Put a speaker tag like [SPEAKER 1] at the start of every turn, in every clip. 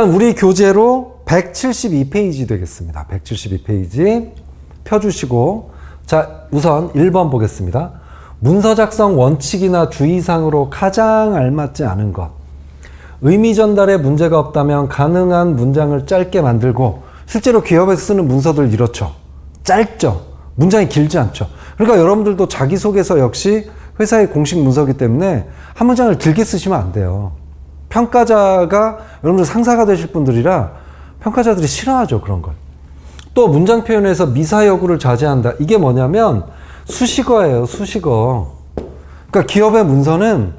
[SPEAKER 1] 우리 교재로 172페이지 되겠습니다. 172페이지 펴주시고, 자, 우선 1번 보겠습니다. 문서 작성 원칙이나 주의사항으로 가장 알맞지 않은 것. 의미 전달에 문제가 없다면 가능한 문장을 짧게 만들고, 실제로 기업에서 쓰는 문서들 이렇죠. 짧죠. 문장이 길지 않죠. 그러니까 여러분들도 자기소개서 역시 회사의 공식 문서이기 때문에 한 문장을 길게 쓰시면 안 돼요. 평가자가 여러분들 상사가 되실 분들이라 평가자들이 싫어하죠, 그런 걸. 또 문장 표현에서 미사여구를 자제한다. 이게 뭐냐면 수식어예요, 수식어. 그러니까 기업의 문서는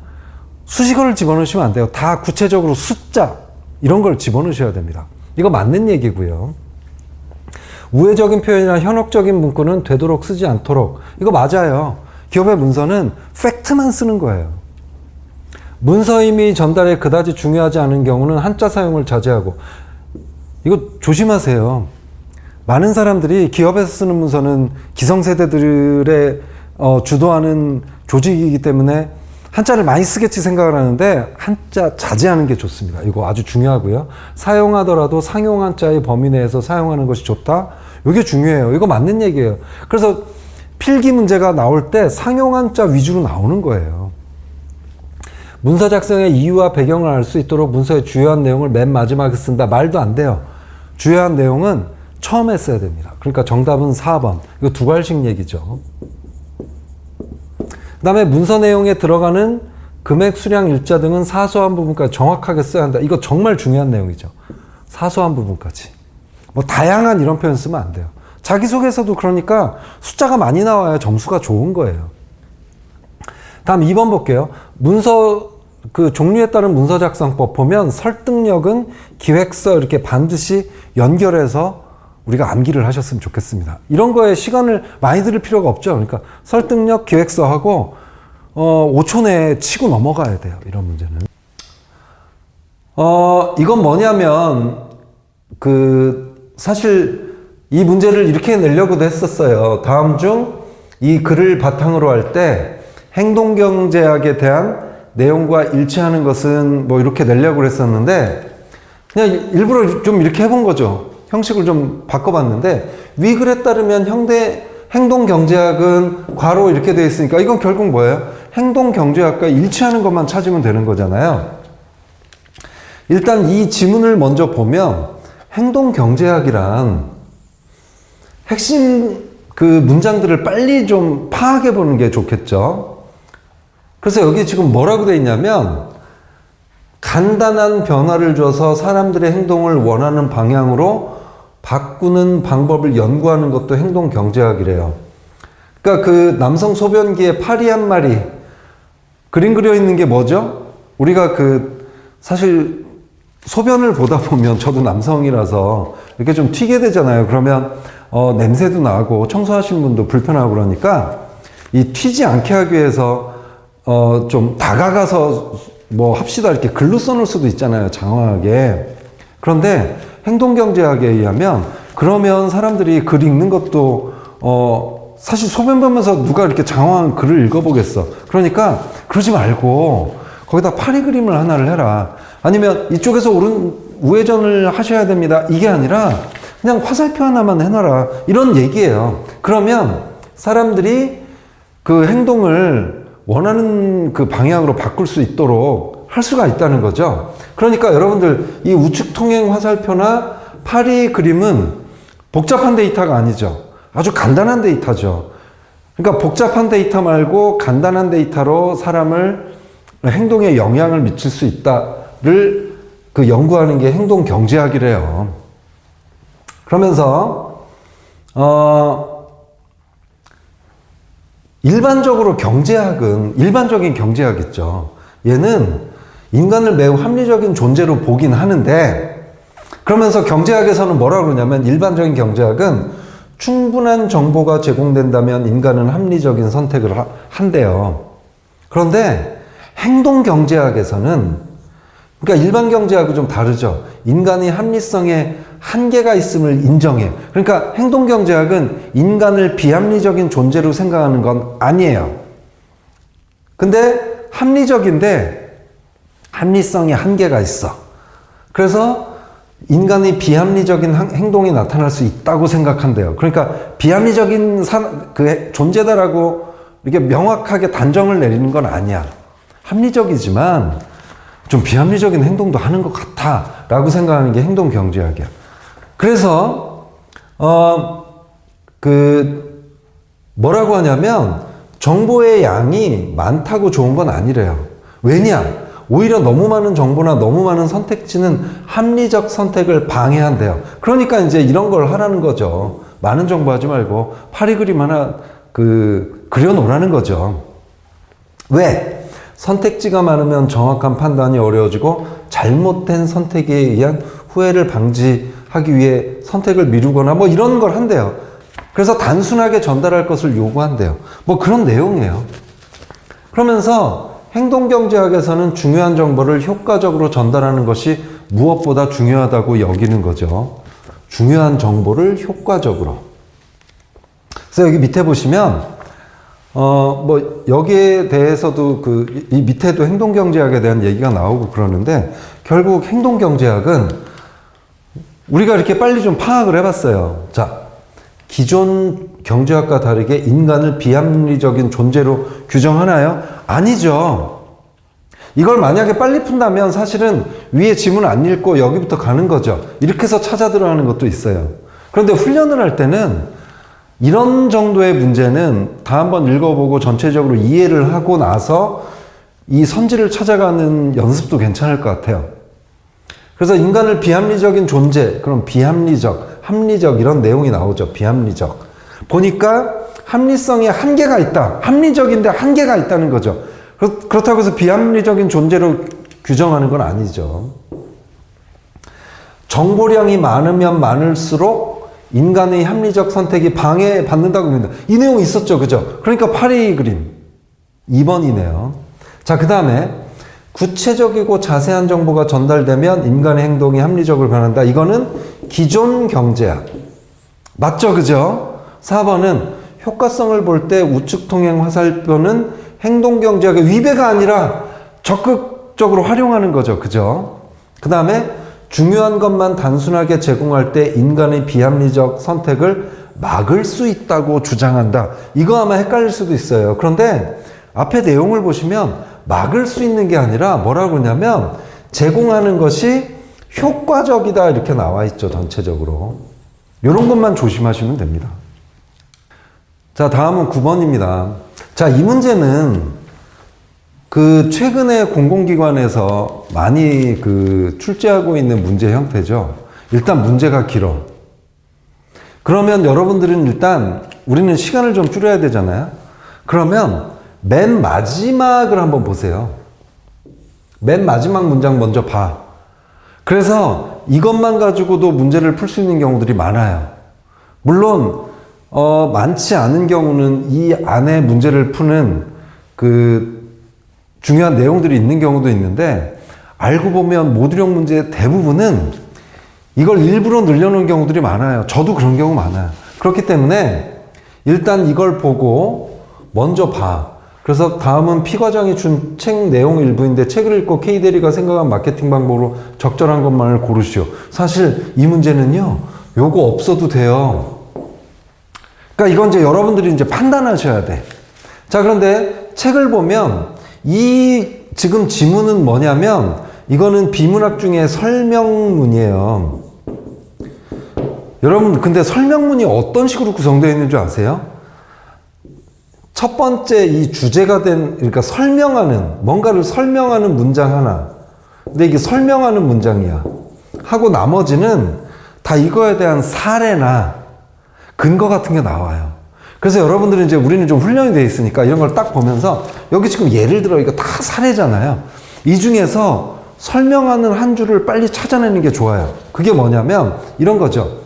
[SPEAKER 1] 수식어를 집어넣으시면 안 돼요. 다 구체적으로 숫자 이런 걸 집어넣으셔야 됩니다. 이거 맞는 얘기고요. 우회적인 표현이나 현혹적인 문구는 되도록 쓰지 않도록. 이거 맞아요. 기업의 문서는 팩트만 쓰는 거예요. 문서 의미 전달에 그다지 중요하지 않은 경우는 한자 사용을 자제하고. 이거 조심하세요. 많은 사람들이 기업에서 쓰는 문서는 기성세대들의 주도하는 조직이기 때문에 한자를 많이 쓰겠지 생각을 하는데 한자 자제하는 게 좋습니다. 이거 아주 중요하고요. 사용하더라도 상용 한자의 범위 내에서 사용하는 것이 좋다. 이게 중요해요. 이거 맞는 얘기예요. 그래서 필기 문제가 나올 때 상용 한자 위주로 나오는 거예요. 문서 작성의 이유와 배경을 알 수 있도록 문서의 주요한 내용을 맨 마지막에 쓴다. 말도 안 돼요. 주요한 내용은 처음에 써야 됩니다. 그러니까 정답은 4번. 이거 두 갈식 얘기죠. 그 다음에 문서 내용에 들어가는 금액, 수량, 일자 등은 사소한 부분까지 정확하게 써야 한다. 이거 정말 중요한 내용이죠. 사소한 부분까지. 뭐 다양한 이런 표현 쓰면 안 돼요. 자기소개서도 그러니까 숫자가 많이 나와야 점수가 좋은 거예요. 다음 2번 볼게요. 문서 종류에 따른 문서 작성법 보면 설득력은 기획서 이렇게 반드시 연결해서 우리가 암기를 하셨으면 좋겠습니다. 이런 거에 시간을 많이 들일 필요가 없죠. 그러니까 설득력 기획서하고 5초 내에 치고 넘어가야 돼요. 이런 문제는. 이건 뭐냐면 사실 이 문제를 이렇게 내려고도 했었어요. 다음 중 이 글을 바탕으로 할 때 행동경제학에 대한 내용과 일치하는 것은 뭐 이렇게 내려고 했었는데 그냥 일부러 좀 이렇게 해본 거죠. 형식을 좀 바꿔봤는데 위 글에 따르면 행동경제학은 괄호 이렇게 되어 있으니까 이건 결국 뭐예요? 행동경제학과 일치하는 것만 찾으면 되는 거잖아요. 일단 이 지문을 먼저 보면 행동경제학이란 핵심 문장들을 빨리 좀 파악해 보는 게 좋겠죠. 그래서 여기 지금 뭐라고 되어 있냐면 간단한 변화를 줘서 사람들의 행동을 원하는 방향으로 바꾸는 방법을 연구하는 것도 행동경제학이래요. 그러니까 남성 소변기에 파리 한 마리 그림 그려 있는 게 뭐죠? 우리가 사실 소변을 보다 보면 저도 남성이라서 이렇게 좀 튀게 되잖아요. 그러면 냄새도 나고 청소하시는 분도 불편하고 그러니까 이 튀지 않게 하기 위해서 좀 다가가서 뭐 합시다 이렇게 글로 써놓을 수도 있잖아요. 장황하게. 그런데 행동경제학에 의하면 그러면 사람들이 글 읽는 것도 사실 소변 보면서 누가 이렇게 장황한 글을 읽어보겠어. 그러니까 그러지 말고 거기다 파리 그림을 하나를 해라. 아니면 이쪽에서 우회전을 하셔야 됩니다. 이게 아니라 그냥 화살표 하나만 해놔라. 이런 얘기예요. 그러면 사람들이 행동을 원하는 방향으로 바꿀 수 있도록 할 수가 있다는 거죠. 그러니까 여러분들 이 우측 통행 화살표나 파리 그림은 복잡한 데이터가 아니죠. 아주 간단한 데이터죠. 그러니까 복잡한 데이터 말고 간단한 데이터로 사람을 행동에 영향을 미칠 수 있다를 연구하는 게 행동경제학이래요. 그러면서 일반적인 경제학 있죠. 얘는 인간을 매우 합리적인 존재로 보긴 하는데 그러면서 경제학에서는 뭐라고 그러냐면 일반적인 경제학은 충분한 정보가 제공된다면 인간은 합리적인 선택을 한대요. 그런데 행동경제학에서는 그러니까 일반 경제하고 좀 다르죠. 인간이 합리성에 한계가 있음을 인정해. 그러니까 행동경제학은 인간을 비합리적인 존재로 생각하는 건 아니에요. 근데 합리적인데 합리성에 한계가 있어. 그래서 인간의 비합리적인 행동이 나타날 수 있다고 생각한대요. 그러니까 비합리적인 존재다라고 이렇게 명확하게 단정을 내리는 건 아니야. 합리적이지만 좀 비합리적인 행동도 하는 것 같아라고 생각하는 게 행동경제학이야. 그래서 뭐라고 하냐면 정보의 양이 많다고 좋은 건 아니래요. 왜냐? 오히려 너무 많은 정보나 너무 많은 선택지는 합리적 선택을 방해한대요. 그러니까 이제 이런 걸 하라는 거죠. 많은 정보 하지 말고 파리 그림 하나 그려놓으라는 거죠. 왜? 선택지가 많으면 정확한 판단이 어려워지고 잘못된 선택에 의한 후회를 방지하기 위해 선택을 미루거나 뭐 이런 걸 한대요. 그래서 단순하게 전달할 것을 요구한대요. 뭐 그런 내용이에요. 그러면서 행동경제학에서는 중요한 정보를 효과적으로 전달하는 것이 무엇보다 중요하다고 여기는 거죠. 중요한 정보를 효과적으로. 그래서 여기 밑에 보시면 여기에 대해서도 이 밑에도 행동경제학에 대한 얘기가 나오고 그러는데 결국 행동경제학은 우리가 이렇게 빨리 좀 파악을 해봤어요. 자, 기존 경제학과 다르게 인간을 비합리적인 존재로 규정하나요? 아니죠. 이걸 만약에 빨리 푼다면 사실은 위에 지문 안 읽고 여기부터 가는 거죠. 이렇게 해서 찾아 들어가는 것도 있어요. 그런데 훈련을 할 때는 이런 정도의 문제는 다 한번 읽어보고 전체적으로 이해를 하고 나서 이 선지를 찾아가는 연습도 괜찮을 것 같아요. 그래서 인간을 비합리적인 존재, 그럼 비합리적, 합리적 이런 내용이 나오죠. 비합리적. 보니까 합리성에 한계가 있다. 합리적인데 한계가 있다는 거죠. 그렇다고 해서 비합리적인 존재로 규정하는 건 아니죠. 정보량이 많으면 많을수록 인간의 합리적 선택이 방해받는다고 봅니다. 이 내용이 있었죠. 그죠? 그러니까 파리 그림 2번이네요. 자, 그 다음에 구체적이고 자세한 정보가 전달되면 인간의 행동이 합리적으로 변한다. 이거는 기존 경제학. 맞죠? 그죠? 4번은 효과성을 볼 때 우측통행 화살표는 행동경제학의 위배가 아니라 적극적으로 활용하는 거죠. 그죠? 그 다음에 중요한 것만 단순하게 제공할 때 인간의 비합리적 선택을 막을 수 있다고 주장한다. 이거 아마 헷갈릴 수도 있어요. 그런데 앞에 내용을 보시면 막을 수 있는 게 아니라 뭐라고 그러냐면 제공하는 것이 효과적이다 이렇게 나와 있죠. 전체적으로. 이런 것만 조심하시면 됩니다. 자, 다음은 9번입니다. 자, 이 문제는 최근에 공공기관에서 많이 출제하고 있는 문제 형태죠. 일단 문제가 길어. 그러면 여러분들은 일단 우리는 시간을 좀 줄여야 되잖아요. 그러면 맨 마지막을 한번 보세요. 맨 마지막 문장 먼저 봐. 그래서 이것만 가지고도 문제를 풀 수 있는 경우들이 많아요. 물론 많지 않은 경우는 이 안에 문제를 푸는 중요한 내용들이 있는 경우도 있는데 알고 보면 모듈형 문제의 대부분은 이걸 일부러 늘려놓은 경우들이 많아요. 저도 그런 경우 많아요. 그렇기 때문에 일단 이걸 보고 먼저 봐. 그래서 다음은 P과장이 준 책 내용 일부인데 책을 읽고 K대리가 생각한 마케팅 방법으로 적절한 것만을 고르시오. 사실 이 문제는요, 요거 없어도 돼요. 그러니까 이건 이제 여러분들이 이제 판단하셔야 돼. 자, 그런데 책을 보면 이 지금 지문은 뭐냐면 이거는 비문학 중에 설명문이에요. 여러분, 근데 설명문이 어떤 식으로 구성되어 있는 줄 아세요? 첫 번째 이 주제가 그러니까 뭔가를 설명하는 문장 하나. 근데 이게 설명하는 문장이야. 하고 나머지는 다 이거에 대한 사례나 근거 같은 게 나와요. 그래서 여러분들은 이제 우리는 좀 훈련이 돼 있으니까 이런 걸 딱 보면서 여기 지금 예를 들어 이거 다 사례잖아요. 이 중에서 설명하는 한 줄을 빨리 찾아내는 게 좋아요. 그게 뭐냐면 이런 거죠.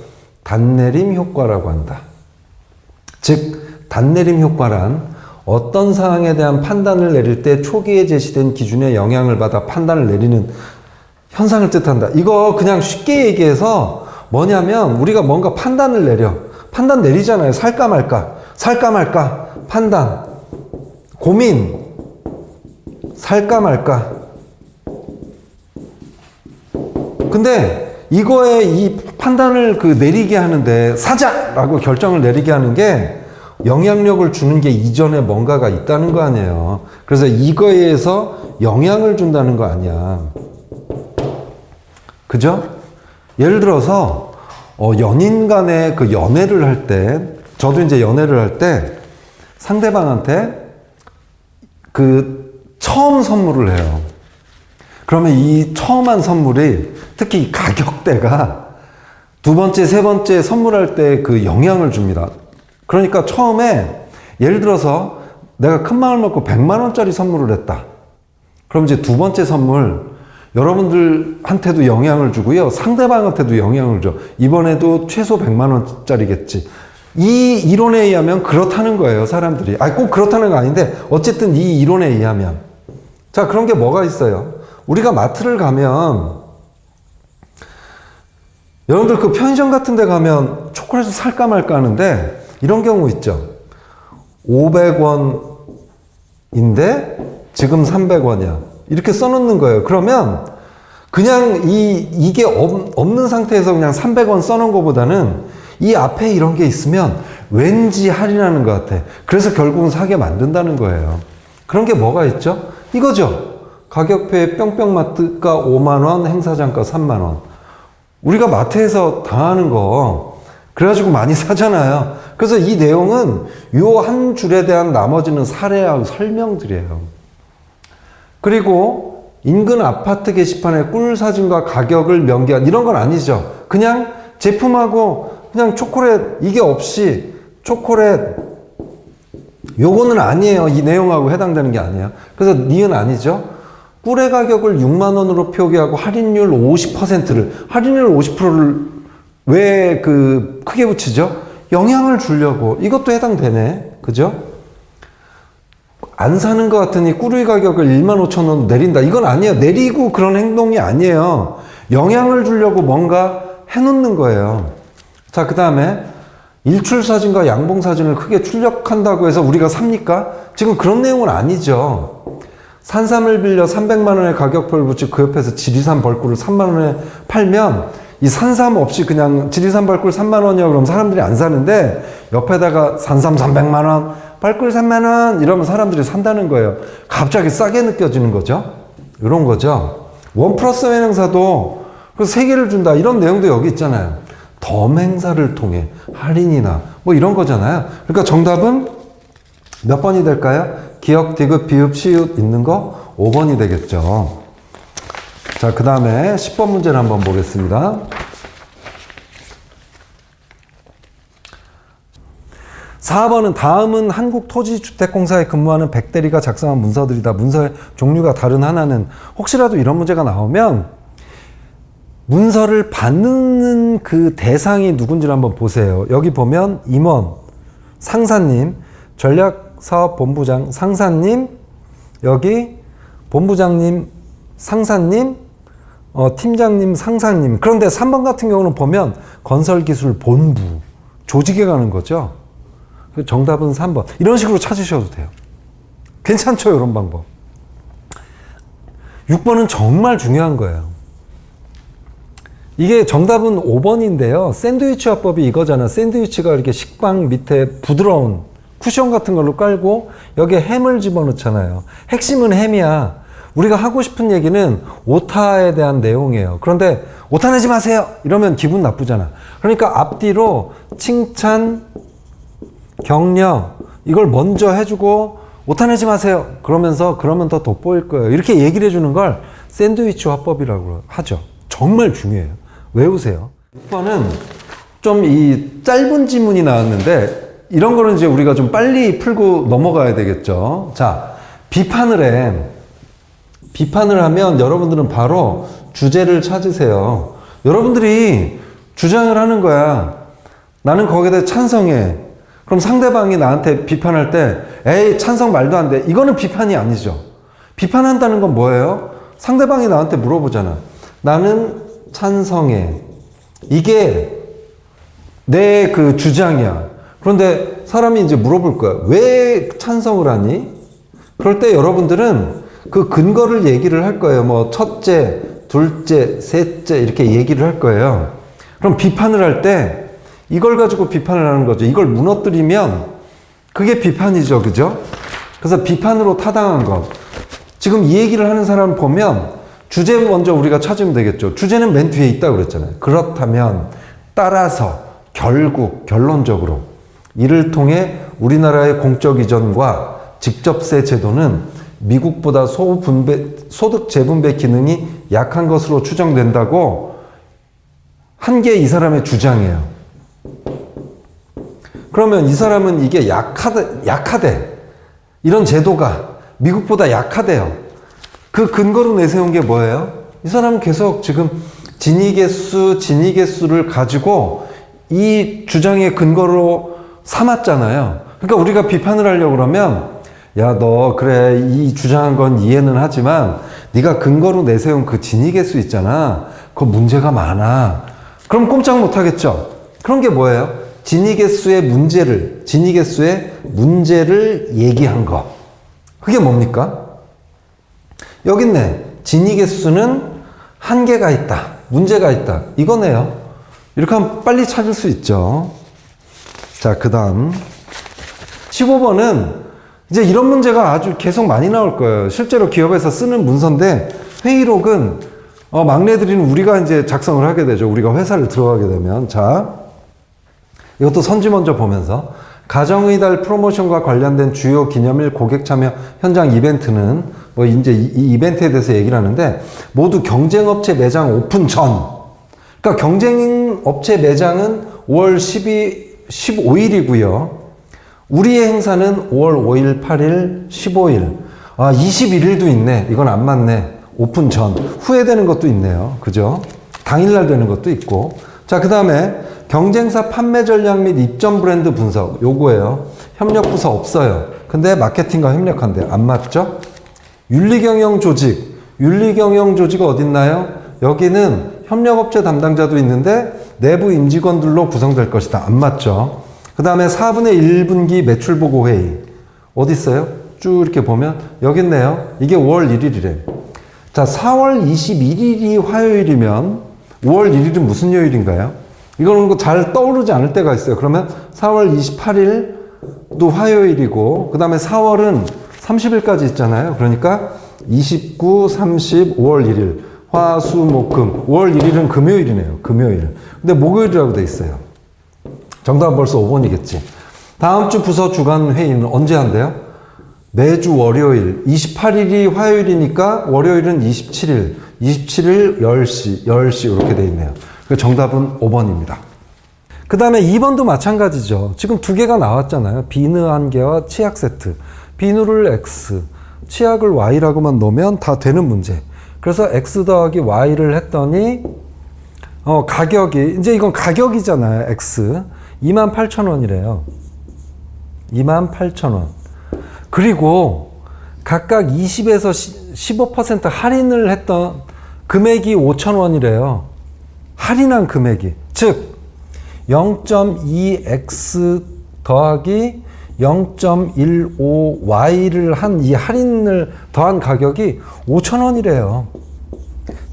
[SPEAKER 1] 단내림 효과라고 한다. 즉 단내림 효과란 어떤 사항에 대한 판단을 내릴 때 초기에 제시된 기준에 영향을 받아 판단을 내리는 현상을 뜻한다. 이거 그냥 쉽게 얘기해서 뭐냐면 우리가 뭔가 판단을 내려. 판단 내리잖아요. 살까 말까. 살까 말까. 판단. 고민. 살까 말까. 근데 이거에 이 판단을 내리게 하는데 사자라고 결정을 내리게 하는 게 영향력을 주는 게 이전에 뭔가가 있다는 거 아니에요. 그래서 이거에 의해서 영향을 준다는 거 아니야. 그죠? 예를 들어서 연인 간의 연애를 할 때, 저도 이제 연애를 할 때 상대방한테 처음 선물을 해요. 그러면 이 처음 한 선물이 특히 가격대가 두 번째, 세 번째 선물할 때 영향을 줍니다. 그러니까 처음에 예를 들어서 내가 큰 마음을 먹고 100만 원짜리 선물을 했다. 그럼 이제 두 번째 선물 여러분들한테도 영향을 주고요. 상대방한테도 영향을 줘. 이번에도 최소 100만 원짜리겠지. 이 이론에 의하면 그렇다는 거예요, 사람들이. 꼭 그렇다는 건 아닌데 어쨌든 이 이론에 의하면. 자, 그런 게 뭐가 있어요? 우리가 마트를 가면 여러분들 편의점 같은 데 가면 초콜릿을 살까 말까 하는데 이런 경우 있죠. 500원인데 지금 300원이야. 이렇게 써놓는 거예요. 그러면 그냥 이게 없는 상태에서 그냥 300원 써놓은 것보다는 이 앞에 이런 게 있으면 왠지 할인하는 것 같아. 그래서 결국은 사게 만든다는 거예요. 그런 게 뭐가 있죠? 이거죠. 가격표에 뿅뿅마트가 5만원, 행사장가 3만원. 우리가 마트에서 당하는 거, 그래가지고 많이 사잖아요. 그래서 이 내용은 요 한 줄에 대한 나머지는 사례하고 설명들이에요. 그리고 인근 아파트 게시판에 꿀 사진과 가격을 명기한 이런 건 아니죠. 그냥 제품하고 그냥 초콜릿 이게 없이 초콜릿 요거는 아니에요. 이 내용하고 해당되는 게 아니에요. 그래서 니은 아니죠. 꿀의 가격을 6만 원으로 표기하고 할인율 50%를 할인율 50%를 왜 크게 붙이죠? 영향을 주려고. 이것도 해당되네. 그죠? 안 사는 것 같으니 꿀의 가격을 1만 5천 원 내린다. 이건 아니에요. 내리고 그런 행동이 아니에요. 영향을 주려고 뭔가 해놓는 거예요. 자, 그 다음에 일출사진과 양봉사진을 크게 출력한다고 해서 우리가 삽니까? 지금 그런 내용은 아니죠. 산삼을 빌려 300만 원의 가격표를 붙이고 그 옆에서 지리산 벌꿀을 3만 원에 팔면 이 산삼 없이 그냥 지리산 벌꿀 3만 원이요. 그럼 사람들이 안 사는데 옆에다가 산삼 300만 원, 벌꿀 3만 원 이러면 사람들이 산다는 거예요. 갑자기 싸게 느껴지는 거죠. 이런 거죠. 원 플러스 원 행사도 그 3개를 준다. 이런 내용도 여기 있잖아요. 덤 행사를 통해 할인이나 뭐 이런 거잖아요. 그러니까 정답은 몇 번이 될까요? 기역, 디귿, 비읍, 시읒 있는 거 5번이 되겠죠. 자, 그 다음에 10번 문제를 한번 보겠습니다. 4번은 다음은 한국토지주택공사에 근무하는 백대리가 작성한 문서들이다. 문서의 종류가 다른 하나는 혹시라도 이런 문제가 나오면 문서를 받는 그 대상이 누군지를 한번 보세요. 여기 보면 임원, 상사님, 전략사업본부장, 상사님, 여기 본부장님, 상사님, 팀장님, 상사님. 그런데 3번 같은 경우는 보면 건설기술본부, 조직에 가는 거죠. 정답은 3번. 이런 식으로 찾으셔도 돼요. 괜찮죠? 이런 방법. 6번은 정말 중요한 거예요. 이게 정답은 5번인데요. 샌드위치 화법이 이거잖아. 샌드위치가 이렇게 식빵 밑에 부드러운 쿠션 같은 걸로 깔고 여기에 햄을 집어넣잖아요. 핵심은 햄이야. 우리가 하고 싶은 얘기는 오타에 대한 내용이에요. 그런데 오타 내지 마세요! 이러면 기분 나쁘잖아. 그러니까 앞뒤로 칭찬, 격려 이걸 먼저 해주고 오타 내지 마세요. 그러면 더 돋보일 거예요. 이렇게 얘기를 해주는 걸 샌드위치 화법이라고 하죠. 정말 중요해요. 외우세요. 6번은 좀 이 짧은 지문이 나왔는데 이런 거는 이제 우리가 좀 빨리 풀고 넘어가야 되겠죠. 자, 비판을 하면 여러분들은 바로 주제를 찾으세요. 여러분들이 주장을 하는 거야. 나는 거기에 대해 찬성해. 그럼 상대방이 나한테 비판할 때 에이 찬성 말도 안 돼. 이거는 비판이 아니죠. 비판한다는 건 뭐예요? 상대방이 나한테 물어보잖아. 나는 찬성해. 이게 내 그 주장이야. 그런데 사람이 이제 물어볼 거야. 왜 찬성을 하니? 그럴 때 여러분들은 그 근거를 얘기를 할 거예요. 뭐 첫째, 둘째, 셋째 이렇게 얘기를 할 거예요. 그럼 비판을 할 때 이걸 가지고 비판을 하는 거죠. 이걸 무너뜨리면 그게 비판이죠. 그죠? 그래서 비판으로 타당한 것. 지금 이 얘기를 하는 사람 보면 주제 먼저 우리가 찾으면 되겠죠. 주제는 맨 뒤에 있다고 그랬잖아요. 그렇다면 따라서 결국 결론적으로 이를 통해 우리나라의 공적 이전과 직접세 제도는 미국보다 소득 재분배 기능이 약한 것으로 추정된다고 한 게 이 사람의 주장이에요. 그러면 이 사람은 이게 약하대. 이런 제도가 미국보다 약하대요. 그 근거로 내세운 게 뭐예요? 이 사람은 계속 지금 진위계수를 가지고 이 주장의 근거로 삼았잖아요. 그러니까 우리가 비판을 하려고 그러면 야, 너 그래 이 주장한 건 이해는 하지만 네가 근거로 내세운 그 진위계수 있잖아. 그거 문제가 많아. 그럼 꼼짝 못 하겠죠. 그런 게 뭐예요? 진위계수의 문제를 얘기한 거. 그게 뭡니까? 여기 있네. 진위계수는 한계가 있다. 문제가 있다. 이거네요. 이렇게 하면 빨리 찾을 수 있죠. 자, 그 다음 15번은 이제 이런 문제가 아주 계속 많이 나올 거예요. 실제로 기업에서 쓰는 문서인데 회의록은 막내들인 우리가 이제 작성을 하게 되죠. 우리가 회사를 들어가게 되면. 자, 이것도 선지 먼저 보면서 가정의 달 프로모션과 관련된 주요 기념일 고객 참여 현장 이벤트는 뭐 이제 이 이벤트에 대해서 얘기를 하는데 모두 경쟁업체 매장 오픈 전. 그러니까 경쟁업체 매장은 5월 15일이고요. 우리의 행사는 5월 5일, 8일, 15일. 21일도 있네. 이건 안 맞네. 오픈 전. 후회되는 것도 있네요. 그죠? 당일날 되는 것도 있고. 자, 그 다음에 경쟁사 판매 전략 및 입점 브랜드 분석. 요거예요. 협력부서 없어요. 근데 마케팅과 협력한대. 안 맞죠? 윤리경영 조직. 윤리경영 조직이 어딨나요? 여기는 협력업체 담당자도 있는데 내부 임직원들로 구성될 것이다. 안 맞죠? 그 다음에 4분의 1분기 매출보고 회의. 어디 있어요? 쭉 이렇게 보면 여기 있네요. 이게 5월 1일이래. 자, 4월 21일이 화요일이면 5월 1일은 무슨 요일인가요? 이거는 잘 떠오르지 않을 때가 있어요. 그러면 4월 28일도 화요일이고 그 다음에 4월은 30일까지 있잖아요. 그러니까 29, 30, 5월 1일 화, 수, 목, 금 5월 1일은 금요일이네요. 금요일. 근데 목요일이라고 돼 있어요. 정답은 벌써 5번이겠지. 다음 주 부서 주간 회의는 언제 한대요? 매주 월요일. 28일이 화요일이니까 월요일은 27일. 27일 10시 이렇게 돼 있네요. 정답은 5번입니다. 그 다음에 2번도 마찬가지죠. 지금 두 개가 나왔잖아요. 비누 한 개와 치약 세트. 비누를 X, 치약을 Y라고만 놓으면 다 되는 문제. 그래서 X 더하기 Y를 했더니 가격이 이제 이건 가격이잖아요. X 28,000원이래요. 28,000원. 그리고 각각 20에서 15% 할인을 했던 금액이 5,000원이래요. 할인한 금액이. 즉 0.2x 더하기 0.15y를 한 이 할인을 더한 가격이 5,000원이래요.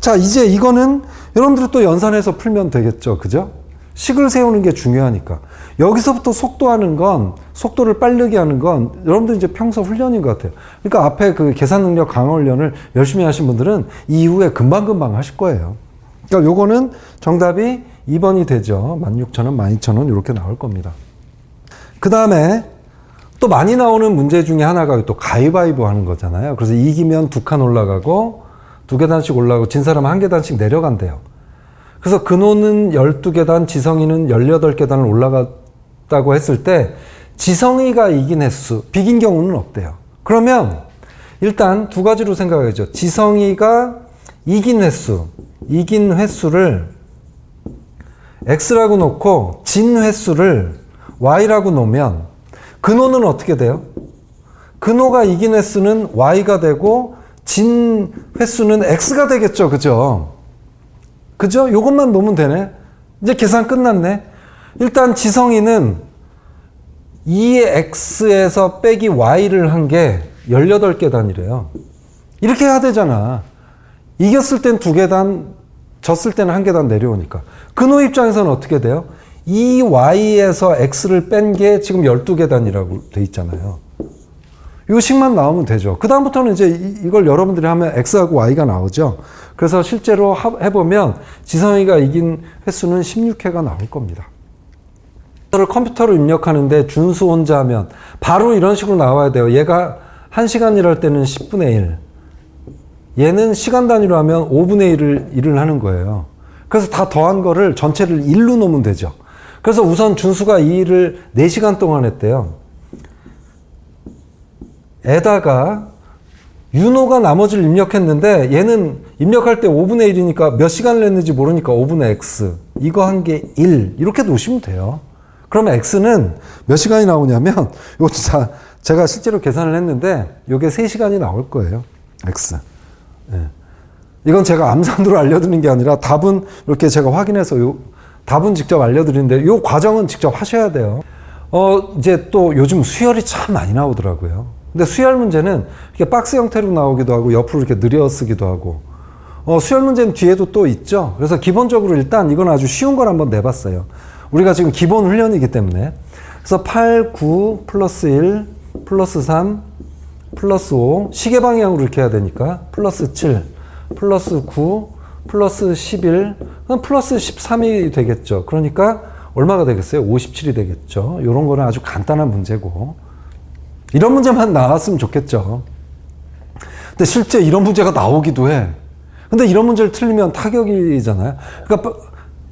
[SPEAKER 1] 자, 이제 이거는 여러분들이 또 연산해서 풀면 되겠죠. 그죠? 식을 세우는 게 중요하니까. 여기서부터 속도하는 건, 속도를 빠르게 하는 건 여러분들 이제 평소 훈련인 것 같아요. 그러니까 앞에 그 계산 능력 강화 훈련을 열심히 하신 분들은 이후에 금방금방 하실 거예요. 그러니까 요거는 정답이 2번이 되죠. 16,000원, 12,000원 이렇게 나올 겁니다. 그 다음에 또 많이 나오는 문제 중에 하나가 또 가위바위보 하는 거잖아요. 그래서 이기면 2칸 올라가고 2계단씩 올라가고 진 사람은 1계단씩 내려간대요. 그래서 근호는 12계단, 지성이는 18계단을 올라갔다고 했을 때 지성이가 이긴 횟수, 비긴 경우는 없대요. 그러면 일단 두 가지로 생각하죠. 지성이가 이긴 횟수를 X라고 놓고 진 횟수를 Y라고 놓으면 근호는 어떻게 돼요? 근호가 이긴 횟수는 Y가 되고 진 횟수는 X가 되겠죠. 그죠? 그죠? 요것만 놓으면 되네. 이제 계산 끝났네. 일단 지성이는 2의 X에서 빼기 Y를 한 게 18계단이래요. 이렇게 해야 되잖아. 이겼을 땐 2계단, 졌을 때는 1계단 내려오니까. 근호 입장에서는 어떻게 돼요? 이 y에서 x를 뺀 게 지금 12계단이라고 돼 있잖아요. 이 식만 나오면 되죠. 그 다음부터는 이제 이걸 여러분들이 하면 x하고 y가 나오죠. 그래서 실제로 해보면 지성이가 이긴 횟수는 16회가 나올 겁니다. 컴퓨터로 입력하는데 준수 혼자 하면 바로 이런 식으로 나와야 돼요. 얘가 1시간 일할 때는 10분의 1. 얘는 시간 단위로 하면 5분의 1을 일을 하는 거예요. 그래서 다 더한 거를 전체를 1로 놓으면 되죠. 그래서 우선 준수가 이 일을 4시간 동안 했대요. 에다가 윤호가 나머지를 입력했는데 얘는 입력할 때 5분의 1이니까 몇 시간을 했는지 모르니까 5분의 x 이거 한 게 1 이렇게 놓으시면 돼요. 그러면 x는 몇 시간이 나오냐면 이것도 제가 실제로 계산을 했는데 이게 3시간이 나올 거예요. x. 네. 이건 제가 암산으로 알려드리는 게 아니라 답은 이렇게 제가 확인해서 답은 직접 알려드리는데 이 과정은 직접 하셔야 돼요. 이제 또 요즘 수열이 참 많이 나오더라고요. 근데 수열 문제는 이렇게 박스 형태로 나오기도 하고 옆으로 이렇게 느려 쓰기도 하고 수열 문제는 뒤에도 또 있죠. 그래서 기본적으로 일단 이건 아주 쉬운 걸 한번 내봤어요. 우리가 지금 기본 훈련이기 때문에. 그래서 8, 9, 플러스 1, 플러스 3, 플러스 5 시계 방향으로 이렇게 해야 되니까 플러스 7, 플러스 9, 플러스 11, 플러스 13이 되겠죠. 그러니까 얼마가 되겠어요? 57이 되겠죠. 이런 거는 아주 간단한 문제고 이런 문제만 나왔으면 좋겠죠. 근데 실제 이런 문제가 나오기도 해. 근데 이런 문제를 틀리면 타격이잖아요. 그러니까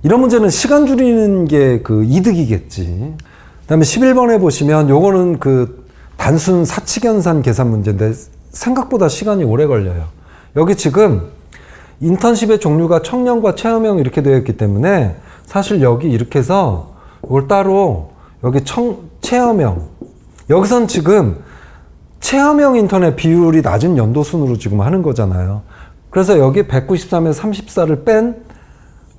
[SPEAKER 1] 이런 문제는 시간 줄이는 게 그 이득이겠지. 그다음에 11번에 보시면 요거는 그 단순 사칙연산 계산 문제인데 생각보다 시간이 오래 걸려요. 여기 지금 인턴십의 종류가 청년과 체험형 이렇게 되어 있기 때문에 사실 여기 이렇게 해서 이걸 따로 여기 체험형 여기선 지금 체험형 인턴의 비율이 낮은 연도순으로 지금 하는 거잖아요. 그래서 여기 193에 34를 뺀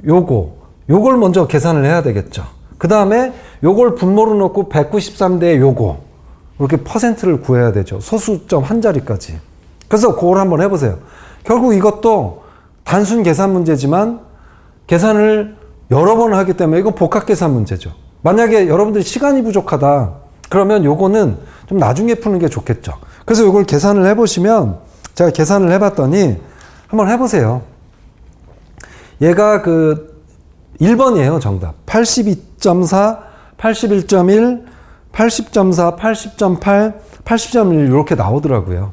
[SPEAKER 1] 요걸 먼저 계산을 해야 되겠죠. 그 다음에 요걸 분모로 넣고 193대 요거 이렇게 퍼센트를 구해야 되죠. 소수점 한 자리까지. 그래서 그걸 한번 해보세요. 결국 이것도 단순 계산 문제지만 계산을 여러 번 하기 때문에 이건 복합 계산 문제죠. 만약에 여러분들이 시간이 부족하다 그러면 요거는 좀 나중에 푸는 게 좋겠죠. 그래서 요걸 계산을 해보시면 제가 계산을 해봤더니 한번 해보세요. 얘가 그 1번이에요. 정답 82.4, 81.1, 80.4, 80.8, 80.1 이렇게 나오더라고요.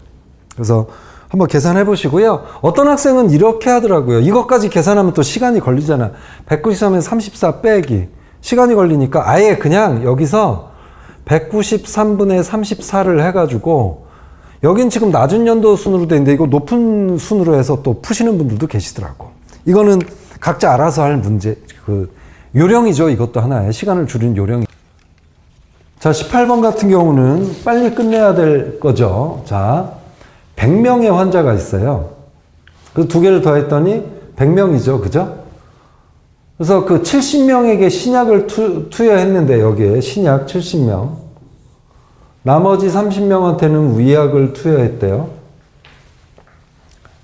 [SPEAKER 1] 그래서 한번 계산해 보시고요. 어떤 학생은 이렇게 하더라고요. 이것까지 계산하면 또 시간이 걸리잖아. 193에 34 빼기 시간이 걸리니까 아예 그냥 여기서 193분의 34를 해가지고 여긴 지금 낮은 연도 순으로 돼 있는데 이거 높은 순으로 해서 또 푸시는 분들도 계시더라고. 이거는 각자 알아서 할 문제, 그 요령이죠. 이것도 하나의 시간을 줄이는 요령. 자, 18번 같은 경우는 빨리 끝내야 될 거죠. 자, 100명의 환자가 있어요. 그 두 개를 더했더니 100명이죠. 그죠? 그래서 그 70명에게 신약을 투여했는데 여기에 신약 70명. 나머지 30명한테는 위약을 투여했대요.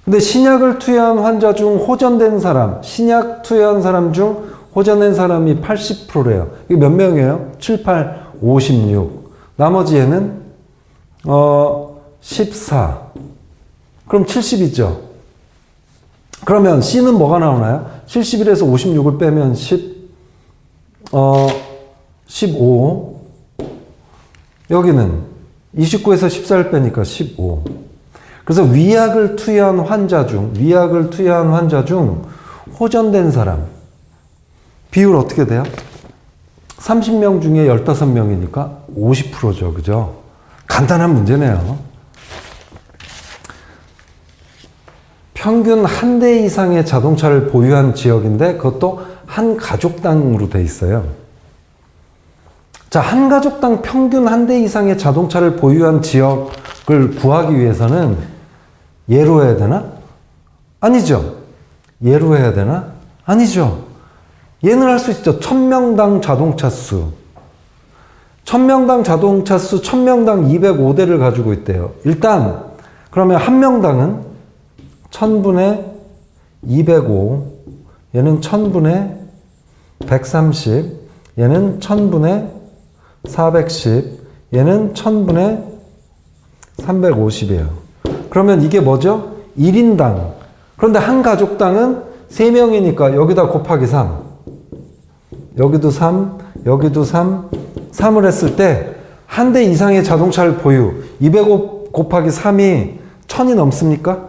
[SPEAKER 1] 근데 신약을 투여한 환자 중 호전된 사람, 신약 투여한 사람 중 호전된 사람이 80%래요. 이게 몇 명이에요? 7, 8, 56. 나머지 얘는 14. 그럼 70이죠. 그러면 C는 뭐가 나오나요? 71에서 56을 빼면 15. 여기는 29에서 14를 빼니까 15. 그래서 위약을 투여한 환자 중 호전된 사람 비율 어떻게 돼요? 30명 중에 15명이니까 50%죠. 그죠? 간단한 문제네요. 평균 한 대 이상의 자동차를 보유한 지역인데 그것도 한 가족당으로 돼 있어요. 자, 한 가족당 평균 한 대 이상의 자동차를 보유한 지역을 구하기 위해서는 예로 해야 되나? 아니죠. 예로 해야 되나? 아니죠. 얘는 할 수 있죠. 1000명당 자동차 수. 1000명당 자동차 수 1000명당 205대를 가지고 있대요. 일단 그러면 한 명당은 1000분의 205, 얘는 1000분의 130, 얘는 1000분의 410, 얘는 1000분의 350이에요. 그러면 이게 뭐죠? 1인당. 그런데 한 가족당은 3명이니까 여기다 곱하기 3. 여기도 3, 여기도 3, 3을 했을 때 한 대 이상의 자동차를 보유. 205 곱하기 3이 1000이 넘습니까?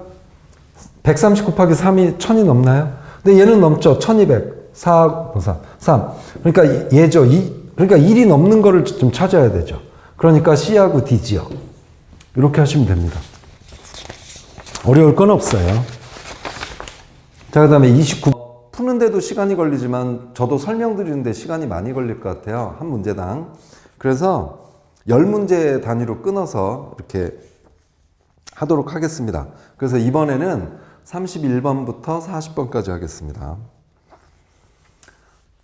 [SPEAKER 1] 130 곱하기 3이 1000이 넘나요? 근데 얘는 넘죠. 1200. 4, 3. 그러니까 얘죠. 그러니까 1이 넘는 거를 좀 찾아야 되죠. 그러니까 C하고 D지요. 이렇게 하시면 됩니다. 어려울 건 없어요. 자, 그 다음에 29. 푸는데도 시간이 걸리지만 저도 설명드리는데 시간이 많이 걸릴 것 같아요. 한 문제당. 그래서 10문제 단위로 끊어서 이렇게 하도록 하겠습니다. 그래서 이번에는 31번부터 40번까지 하겠습니다.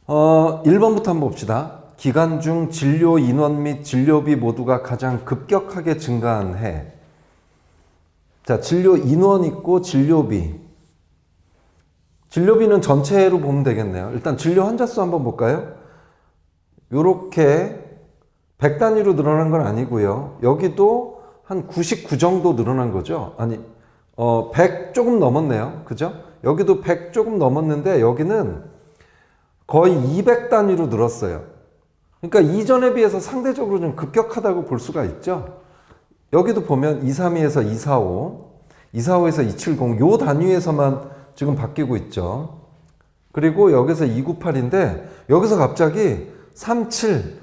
[SPEAKER 1] 1번부터 한번 봅시다. 기간 중 진료 인원 및 진료비 모두가 가장 급격하게 증가한 해. 자, 진료 인원 있고 진료비. 진료비는 전체로 보면 되겠네요. 일단 진료 환자 수 한번 볼까요? 요렇게 100 단위로 늘어난 건 아니고요. 여기도 한 99 정도 늘어난 거죠. 아니, 100 조금 넘었네요. 그죠? 여기도 100 조금 넘었는데 여기는 거의 200 단위로 늘었어요. 그러니까 이전에 비해서 상대적으로 좀 급격하다고 볼 수가 있죠. 여기도 보면 232에서 245, 245에서 270, 요 단위에서만 지금 바뀌고 있죠. 그리고 여기서 298인데 여기서 갑자기 37,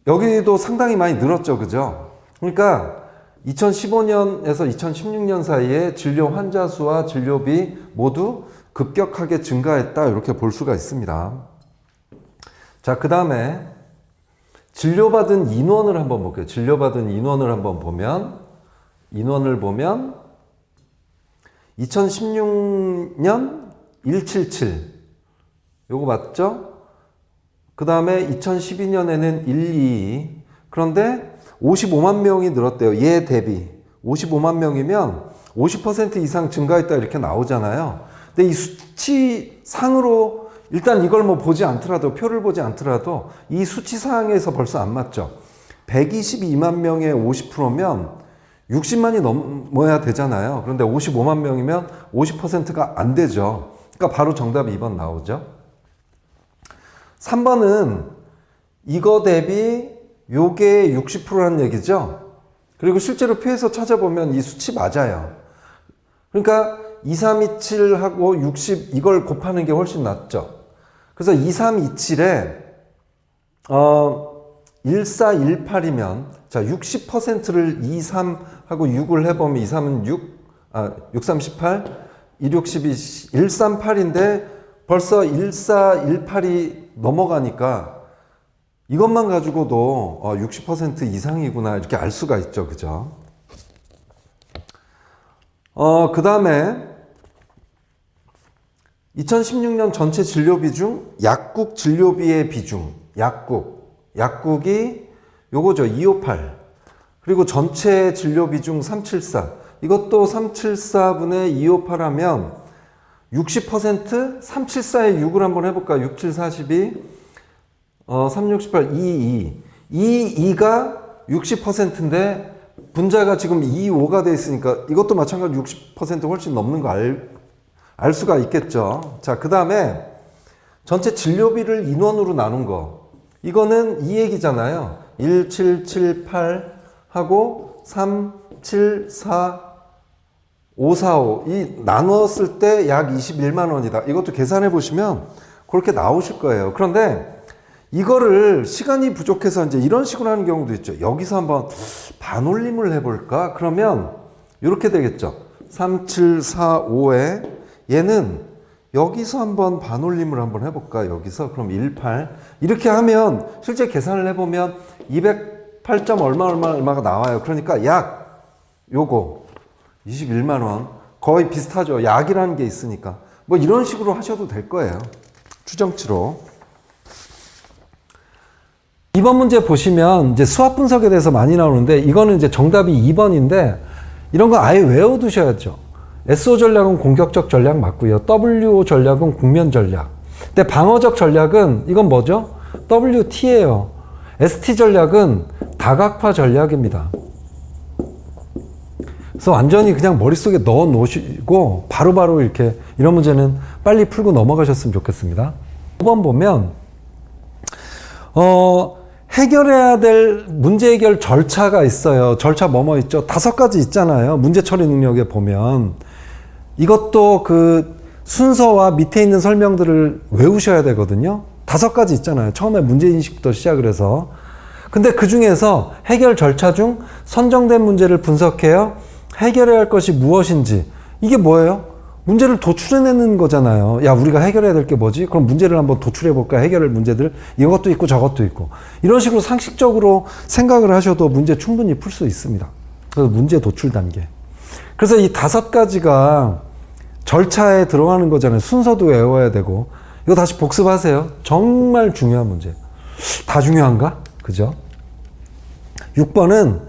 [SPEAKER 1] 여기도 상당히 많이 늘었죠. 그죠? 그러니까 2015년에서 2016년 사이에 진료 환자 수와 진료비 모두 급격하게 증가했다. 이렇게 볼 수가 있습니다. 자, 그 다음에 진료받은 인원을 한번 볼게요. 진료받은 인원을 한번 보면, 인원을 보면 2016년 177 요거 맞죠? 그 다음에 2012년에는 122 그런데 55만 명이 늘었대요. 얘 대비 55만 명이면 50% 이상 증가했다 이렇게 나오잖아요. 근데 이 수치상으로 일단 이걸 뭐 보지 않더라도 표를 보지 않더라도 이 수치상에서 벌써 안 맞죠. 122만 명의 50%면 60만이 넘어야 되잖아요. 그런데 55만 명이면 50%가 안 되죠. 그러니까 바로 정답이 2번 나오죠. 3번은 이거 대비 요게 60%라는 얘기죠. 그리고 실제로 표에서 찾아보면 이 수치 맞아요. 그러니까 2327하고 60 이걸 곱하는 게 훨씬 낫죠. 그래서 2327에 1418이면 자 60%를 23하고 6을 해보면 23은 63, 18, 16, 12, 138인데 벌써 1418이 넘어가니까 이것만 가지고도 60% 이상이구나 이렇게 알 수가 있죠. 그죠? 그 다음에 2016년 전체 진료비 중 약국 진료비의 비중, 약국이 요거죠. 258. 그리고 전체 진료비 중 374. 이것도 374분의 258 하면 60% 374에 6을 한번 해볼까요? 6, 7, 42, 3, 6, 18, 2, 2가 60%인데 분자가 지금 2, 5가 돼 있으니까 이것도 마찬가지로 60% 훨씬 넘는 거 알 수가 있겠죠. 자, 그 다음에 전체 진료비를 인원으로 나눈 거. 이거는 이 얘기잖아요. 1, 7, 7, 8 하고 3, 7, 4, 5, 4, 5. 이 나눴을 때 약 21만 원이다. 이것도 계산해 보시면 그렇게 나오실 거예요. 그런데 이거를 시간이 부족해서 이제 이런 식으로 하는 경우도 있죠. 여기서 한번 반올림을 해볼까? 그러면 이렇게 되겠죠. 3, 7, 4, 5에 얘는 여기서 한번 반올림을 한번 해볼까? 여기서 그럼 18 이렇게 하면 실제 계산을 해보면 208점 얼마가 나와요. 그러니까 약 요거 21만 원 거의 비슷하죠. 약이라는 게 있으니까 뭐 이런 식으로 하셔도 될 거예요. 추정치로. 2번 문제 보시면 이제 수학 분석에 대해서 많이 나오는데 이거는 이제 정답이 2번인데 이런 거 아예 외워두셔야죠. SO 전략은 공격적 전략 맞고요. WO 전략은 국면 전략. 근데 방어적 전략은 이건 뭐죠? WT예요. ST 전략은 다각화 전략입니다. 그래서 완전히 그냥 머릿속에 넣어 놓으시고 바로바로 이렇게 이런 문제는 빨리 풀고 넘어가셨으면 좋겠습니다. 5번 보면 해결해야 될 문제 해결 절차가 있어요. 절차 뭐뭐 있죠? 5가지 있잖아요. 문제 처리 능력에 보면 이것도 그 순서와 밑에 있는 설명들을 외우셔야 되거든요. 5가지 있잖아요. 처음에 문제인식부터 시작을 해서. 근데 그 중에서 해결 절차 중 선정된 문제를 분석해요. 해결해야 할 것이 무엇인지. 이게 뭐예요? 문제를 도출해내는 거잖아요. 야, 우리가 해결해야 될 게 뭐지? 그럼 문제를 한번 도출해볼까? 해결할 문제들. 이것도 있고 저것도 있고. 이런 식으로 상식적으로 생각을 하셔도 문제 충분히 풀 수 있습니다. 그래서 문제 도출 단계. 그래서 이 5가지가 절차에 들어가는 거잖아요. 순서도 외워야 되고. 이거 다시 복습하세요. 정말 중요한 문제. 다 중요한가? 그죠? 6번은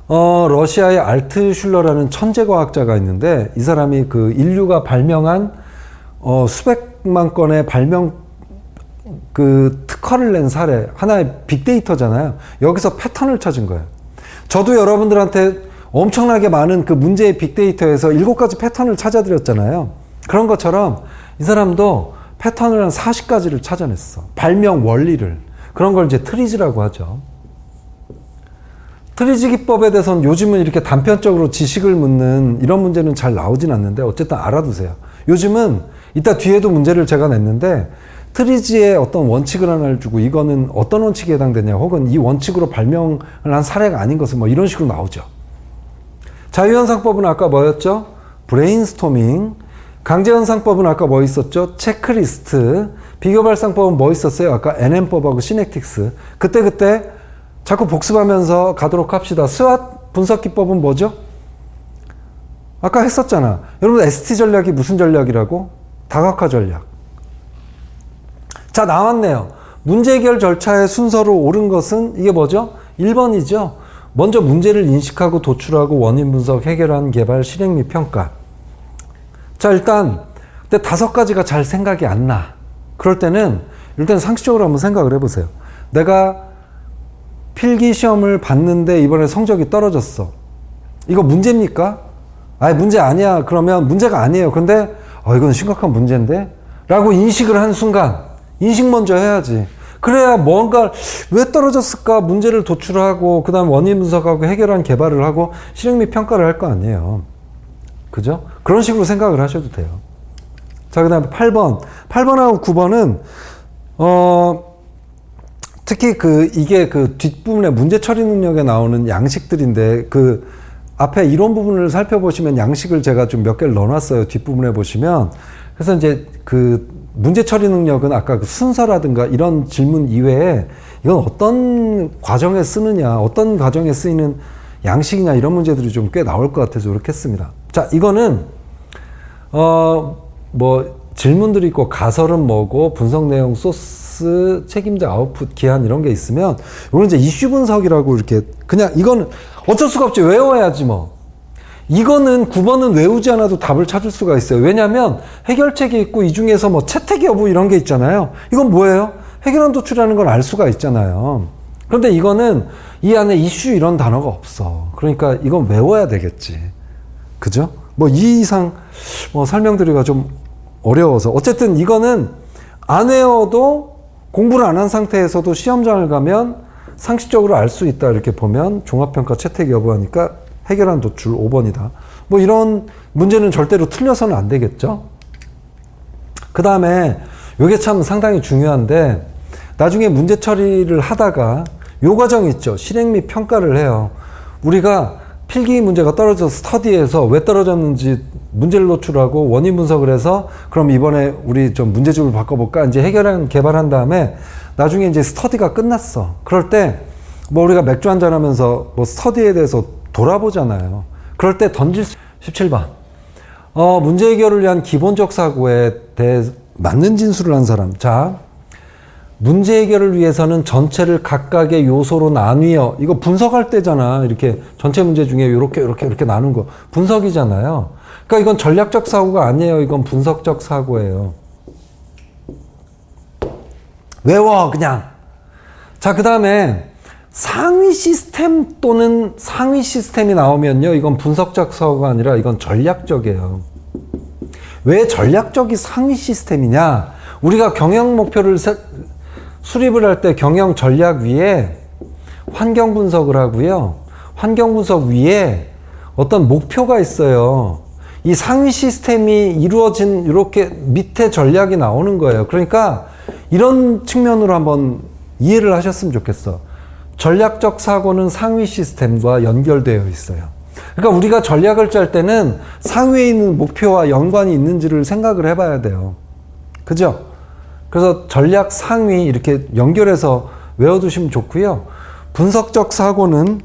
[SPEAKER 1] 러시아의 알트슐러라는 천재과학자가 있는데 이 사람이 그 인류가 발명한 수백만 건의 발명 그 특허를 낸 사례, 하나의 빅데이터잖아요. 여기서 패턴을 찾은 거예요. 저도 여러분들한테 엄청나게 많은 그 문제의 빅데이터에서 7가지 패턴을 찾아드렸잖아요. 그런 것처럼 이 사람도 패턴을 한 40가지를 찾아냈어. 발명 원리를. 그런 걸 이제 트리즈라고 하죠. 트리즈 기법에 대해서는 요즘은 이렇게 단편적으로 지식을 묻는 이런 문제는 잘 나오진 않는데 어쨌든 알아두세요. 요즘은 이따 뒤에도 문제를 제가 냈는데 트리즈의 어떤 원칙을 하나를 주고 이거는 어떤 원칙에 해당되냐 혹은 이 원칙으로 발명을 한 사례가 아닌 것은 뭐 이런 식으로 나오죠. 자유현상법은 아까 뭐였죠? 브레인스토밍. 강제현상법은 아까 뭐 있었죠? 체크리스트. 비교발상법은 뭐 있었어요? 아까 NM법하고 시넥틱스. 그때 자꾸 복습하면서 가도록 합시다. 스왓 분석기법은 뭐죠? 아까 했었잖아. 여러분 ST 전략이 무슨 전략이라고? 다각화 전략. 자, 나왔네요. 문제 해결 절차의 순서로 옳은 것은 이게 뭐죠? 1번이죠. 먼저 문제를 인식하고 도출하고 원인 분석, 해결한 개발, 실행 및 평가. 자, 일단 근데 5가지가 잘 생각이 안 나. 그럴 때는 일단 상식적으로 한번 생각을 해보세요. 내가 필기 시험을 봤는데 이번에 성적이 떨어졌어. 이거 문제입니까? 아니, 문제 아니야. 그러면 문제가 아니에요. 그런데 이건 심각한 문제인데? 라고 인식을 한 순간 인식 먼저 해야지. 그래야 뭔가 왜 떨어졌을까 문제를 도출하고 그 다음 원인 분석하고 해결한 개발을 하고 실행 및 평가를 할 거 아니에요. 그죠? 그런 식으로 생각을 하셔도 돼요. 자, 그 다음에 8번. 8번하고 9번은 특히 이게 그 뒷부분에 문제 처리 능력에 나오는 양식들인데 그 앞에 이론 부분을 살펴보시면 양식을 제가 좀 몇 개를 넣어놨어요. 뒷부분에 보시면. 그래서 이제 그 문제 처리 능력은 아까 그 순서라든가 이런 질문 이외에 이건 어떤 과정에 쓰느냐, 어떤 과정에 쓰이는 양식이냐 이런 문제들이 좀 꽤 나올 것 같아서 이렇게 했습니다. 자, 이거는 뭐 질문들이 있고 가설은 뭐고 분석 내용 소스 책임자 아웃풋 기한 이런 게 있으면 이건 이제 이슈 분석이라고 이렇게 그냥 이거는 어쩔 수가 없지 외워야지 뭐. 이거는 9번은 외우지 않아도 답을 찾을 수가 있어요. 왜냐하면 해결책이 있고 이 중에서 뭐 채택 여부 이런 게 있잖아요. 이건 뭐예요? 해결안 도출하는 걸 알 수가 있잖아요. 그런데 이거는 이 안에 이슈 이런 단어가 없어. 그러니까 이건 외워야 되겠지. 그죠? 뭐 이 이상 설명드리기가 좀 어려워서 어쨌든 이거는 안 외워도 공부를 안 한 상태에서도 시험장을 가면 상식적으로 알 수 있다 이렇게 보면 종합평가 채택 여부하니까 해결안 도출 5번이다. 뭐 이런 문제는 절대로 틀려서는 안 되겠죠. 그 다음에 이게 참 상당히 중요한데 나중에 문제 처리를 하다가 요 과정 있죠. 실행 및 평가를 해요. 우리가 필기 문제가 떨어져서 스터디에서 왜 떨어졌는지 문제를 노출하고 원인 분석을 해서 그럼 이번에 우리 좀 문제집을 바꿔볼까? 이제 해결한 개발한 다음에 나중에 이제 스터디가 끝났어. 그럴 때 뭐 우리가 맥주 한잔 하면서 뭐 스터디에 대해서 돌아보잖아요. 그럴 때 던질 17번. 문제 해결을 위한 기본적 사고에 대해 맞는 진술을 한 사람. 자, 문제 해결을 위해서는 전체를 각각의 요소로 나뉘어. 이거 분석할 때잖아. 이렇게 전체 문제 중에 이렇게 나눈 거. 분석이잖아요. 그러니까 이건 전략적 사고가 아니에요. 이건 분석적 사고예요. 외워 그냥. 자, 그 다음에 상위 시스템 또는 상위 시스템이 나오면요, 이건 분석적 사고가 아니라 이건 전략적이에요. 왜 전략적이 상위 시스템이냐? 우리가 경영 목표를 수립을 할 때 경영 전략 위에 환경 분석을 하고요. 환경 분석 위에 어떤 목표가 있어요. 이 상위 시스템이 이루어진 이렇게 밑에 전략이 나오는 거예요. 그러니까 이런 측면으로 한번 이해를 하셨으면 좋겠어. 전략적 사고는 상위 시스템과 연결되어 있어요. 그러니까 우리가 전략을 짤 때는 상위에 있는 목표와 연관이 있는지를 생각을 해봐야 돼요. 그죠? 그래서 전략 상위 이렇게 연결해서 외워두시면 좋고요. 분석적 사고는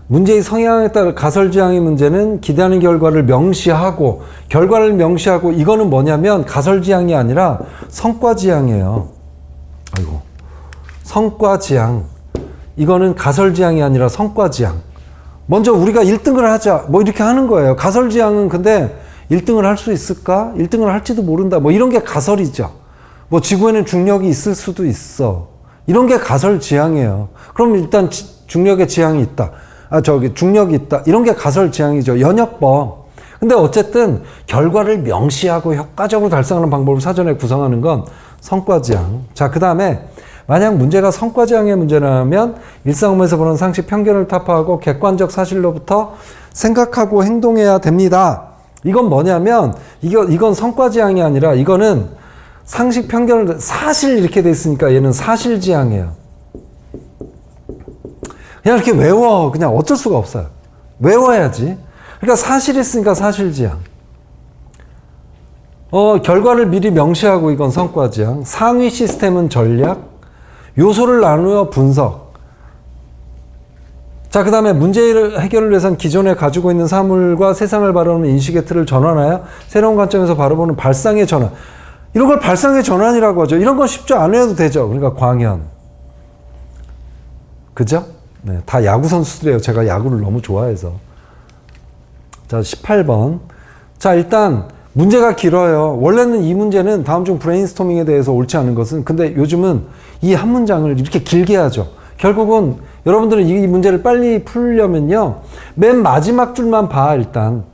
[SPEAKER 1] 문제의 성향에 따라 가설지향의 문제는 기대하는 결과를 명시하고, 결과를 명시하고, 이거는 뭐냐면 가설지향이 아니라 성과지향이에요. 아이고. 성과지향. 이거는 가설지향이 아니라 성과지향. 먼저 우리가 1등을 하자. 뭐 이렇게 하는 거예요. 가설지향은 근데 1등을 할 수 있을까? 1등을 할지도 모른다. 뭐 이런 게 가설이죠. 뭐 지구에는 중력이 있을 수도 있어. 이런 게 가설지향이에요. 그럼 일단 중력의 지향이 있다. 중력이 있다. 이런 게 가설지향이죠. 연역법. 근데 어쨌든 결과를 명시하고 효과적으로 달성하는 방법을 사전에 구성하는 건 성과지향. 자, 그 다음에 만약 문제가 성과지향의 문제라면 일상업에서 보는 상식 편견을 타파하고 객관적 사실로부터 생각하고 행동해야 됩니다. 이건 뭐냐면 이건 성과지향이 아니라 이거는 상식 편견을 사실 이렇게 돼 있으니까 얘는 사실지향이에요. 그냥 이렇게 외워. 그냥 어쩔 수가 없어요. 외워야지. 그러니까 사실이 있으니까 사실지향. 결과를 미리 명시하고 이건 성과지향. 상위 시스템은 전략. 요소를 나누어 분석. 자, 그 다음에 문제를 해결을 위해선 기존에 가지고 있는 사물과 세상을 바라보는 인식의 틀을 전환하여 새로운 관점에서 바라보는 발상의 전환. 이런 걸 발상의 전환이라고 하죠. 이런 건 쉽죠. 안 해도 되죠. 그러니까 광현. 그죠? 네, 다 야구 선수들이에요. 제가 야구를 너무 좋아해서. 자, 18번. 자, 일단 문제가 길어요. 원래는 이 문제는 다음 중 브레인스토밍에 대해서 옳지 않은 것은, 근데 요즘은 이 한 문장을 이렇게 길게 하죠. 결국은 여러분들은 이 문제를 빨리 풀려면요, 맨 마지막 줄만 봐. 일단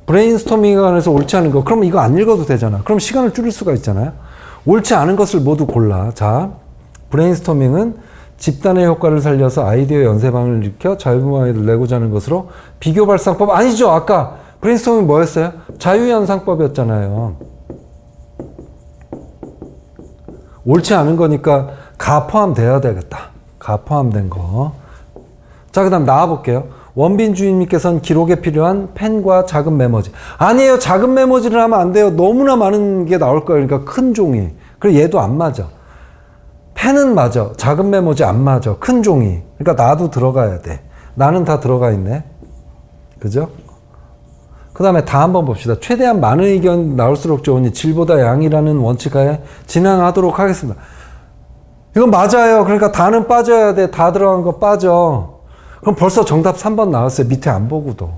[SPEAKER 1] 브레인스토밍에 관해서 옳지 않은 거. 그러면 이거 안 읽어도 되잖아. 그럼 시간을 줄일 수가 있잖아요. 옳지 않은 것을 모두 골라. 자, 브레인스토밍은 집단의 효과를 살려서 아이디어 연쇄방을 일으켜 자유분방을 내고자 하는 것으로 비교 발상법 아니죠. 아까 브레인스토밍 뭐였어요? 자유연상법이었잖아요. 옳지 않은 거니까 가 포함돼야 되겠다. 가 포함된 거. 자, 그 다음 나와볼게요. 원빈 주인님께서는 기록에 필요한 펜과 작은 메모지. 아니에요. 작은 메모지를 하면 안 돼요. 너무나 많은 게 나올 거예요. 그러니까 큰 종이. 그리고 얘도 안 맞아. 펜은 맞아. 작은 메모지 안 맞아. 큰 종이. 그러니까 나도 들어가야 돼. 나는 다 들어가 있네. 그죠? 그 다음에 다 한번 봅시다. 최대한 많은 의견 나올수록 좋으니 질보다 양이라는 원칙하에 진행하도록 하겠습니다. 이건 맞아요. 그러니까 다는 빠져야 돼. 다 들어간 거 빠져. 그럼 벌써 정답 3번 나왔어요. 밑에 안 보고도.